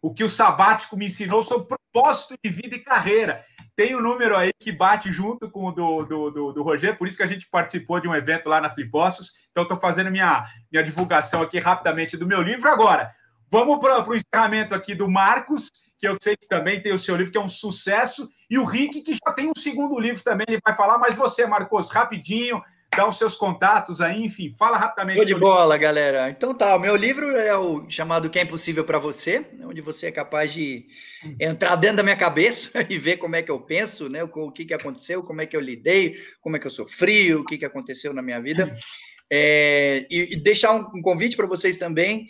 o que o sabático me ensinou sobre propósito de vida e carreira. Tem um número aí que bate junto com o do Rogério, por isso que a gente participou de um evento lá na Flipostos. Então, estou fazendo minha divulgação aqui rapidamente do meu livro. Agora, vamos para o encerramento aqui do Marcos, que eu sei que também tem o seu livro, que é um sucesso, e o Rick, que já tem um segundo livro também, ele vai falar, mas você, Marcos, rapidinho, dá os seus contatos aí, enfim, fala rapidamente. Show de bola, galera. Então tá, o meu livro é o chamado O que é Impossível para Você, onde você é capaz de entrar dentro da minha cabeça e ver como é que eu penso, né, o que aconteceu, como é que eu lidei, como é que eu sofri, o que aconteceu na minha vida. E deixar um convite para vocês também.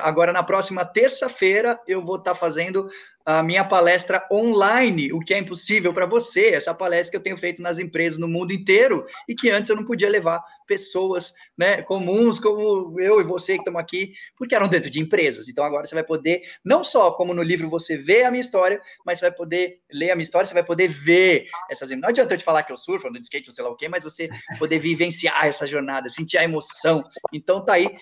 Agora, na próxima terça-feira, eu vou estar fazendo a minha palestra online, O que é Impossível para Você, essa palestra que eu tenho feito nas empresas no mundo inteiro e que antes eu não podia levar pessoas, né, comuns como eu e você que estamos aqui, porque eram dentro de empresas. Então agora você vai poder, não só como no livro você vê a minha história, mas você vai poder ler a minha história, você vai poder ver essas... Não adianta eu te falar que eu surfo, ando de skate, ou sei lá o quê, mas você poder vivenciar essa jornada, sentir a emoção. Então tá aí,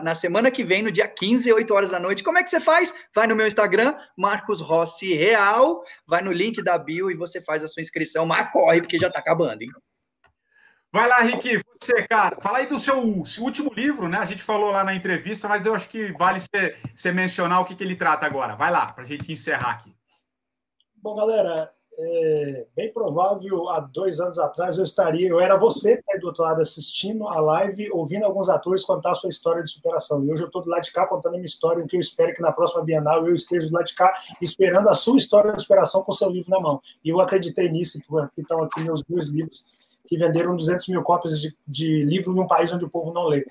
na semana que vem, no dia 15, 8 horas da noite. Como é que você faz? Vai no meu Instagram, Marcos Rossi Real, vai no link da bio e você faz a sua inscrição, mas corre, porque já tá acabando, hein? Vai lá, Rick, você, cara, fala aí do seu último livro, né? A gente falou lá na entrevista, mas eu acho que vale você mencionar o que ele trata agora. Vai lá, pra gente encerrar aqui. Bom, galera, bem provável, há 2 anos atrás eu era você que está aí do outro lado assistindo a live, ouvindo alguns atores contar a sua história de superação. E hoje eu estou do lado de cá contando a minha história, o que eu espero que na próxima Bienal eu esteja do lado de cá esperando a sua história de superação com o seu livro na mão. E eu acreditei nisso, porque estão aqui meus 2 livros que venderam 200 mil cópias de livro em um país onde o povo não lê.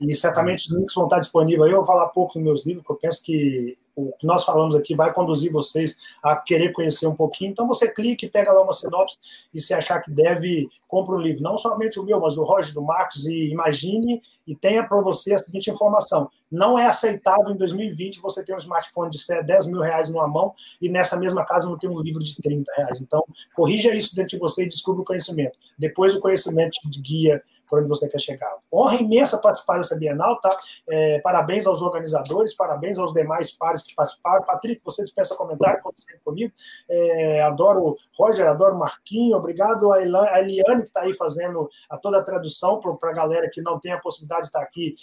E certamente os links vão estar disponíveis aí. Eu vou falar pouco nos meus livros, porque eu penso que o que nós falamos aqui vai conduzir vocês a querer conhecer um pouquinho. Então você clica e pega lá uma sinopse e se achar que deve, compra um livro. Não somente o meu, mas o Roger, do Marcos, e imagine e tenha para você a seguinte informação. Não é aceitável em 2020 você ter um smartphone de 10 mil reais numa mão e nessa mesma casa não ter um livro de 30 reais. Então, corrija isso dentro de você e descubra o conhecimento. Depois o conhecimento te guia por onde você quer chegar. Honra imensa participar dessa Bienal, tá? Parabéns aos organizadores, parabéns aos demais pares que participaram. Patrick, você dispensa comentário, como sempre comigo. Adoro Roger, adoro Marquinho. Obrigado a Eliane, que está aí fazendo toda a tradução para a galera que não tem a possibilidade de estar aqui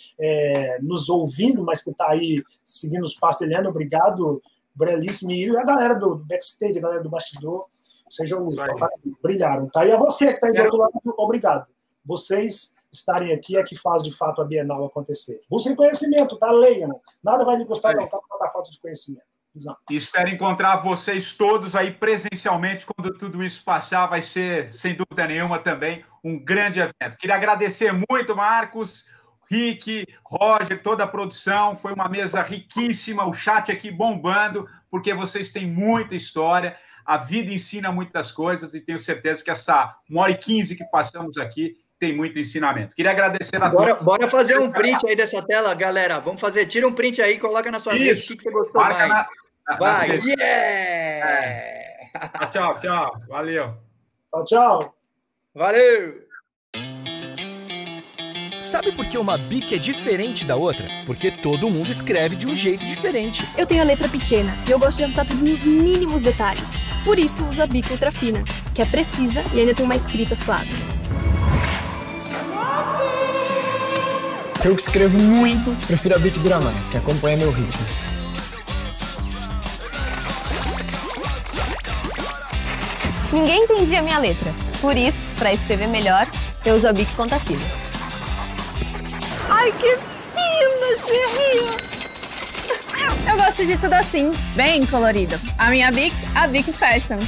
nos ouvindo, mas que está aí seguindo os passos da Eliane. Obrigado, belíssimo. E a galera do backstage, a galera do bastidor, sejam os brilharam. Tá? E a você que está aí do outro lado, obrigado. Vocês estarem aqui é que faz, de fato, a Bienal acontecer. Busquem conhecimento, tá? Leiam. Nada vai lhe custar não, tá? Falta de conhecimento. Exato. Espero encontrar vocês todos aí presencialmente quando tudo isso passar. Vai ser, sem dúvida nenhuma, também um grande evento. Queria agradecer muito, Marcos, Rick, Roger, toda a produção. Foi uma mesa riquíssima, o chat aqui bombando, porque vocês têm muita história. A vida ensina muitas coisas e tenho certeza que essa 1h15 que passamos aqui tem muito ensinamento. Queria agradecer a todos. Bora fazer um print aí dessa tela, galera. Vamos fazer, tira um print aí, coloca na sua rede o que você gostou mais. Vai, Tchau, tchau. Valeu. Tchau. Valeu. Sabe por que uma BIC é diferente da outra? Porque todo mundo escreve de um jeito diferente. Eu tenho a letra pequena e eu gosto de anotar tudo nos mínimos detalhes. Por isso uso a BIC Ultra Fina, que é precisa e ainda tem uma escrita suave. Eu que escrevo muito, prefiro a BIC Dura Mais, que acompanha meu ritmo. Ninguém entendia a minha letra. Por isso, para escrever melhor, eu uso a BIC Ponta Fina. Ai, que fina, Xerri! Eu gosto de tudo assim, bem colorido. A minha BIC, a BIC Fashion.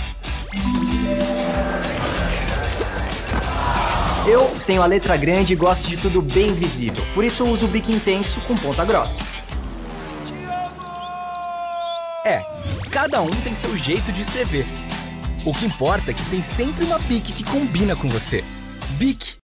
Eu tenho a letra grande e gosto de tudo bem visível. Por isso eu uso o BIC Intenso com ponta grossa. Cada um tem seu jeito de escrever. O que importa é que tem sempre uma BIC que combina com você. BIC.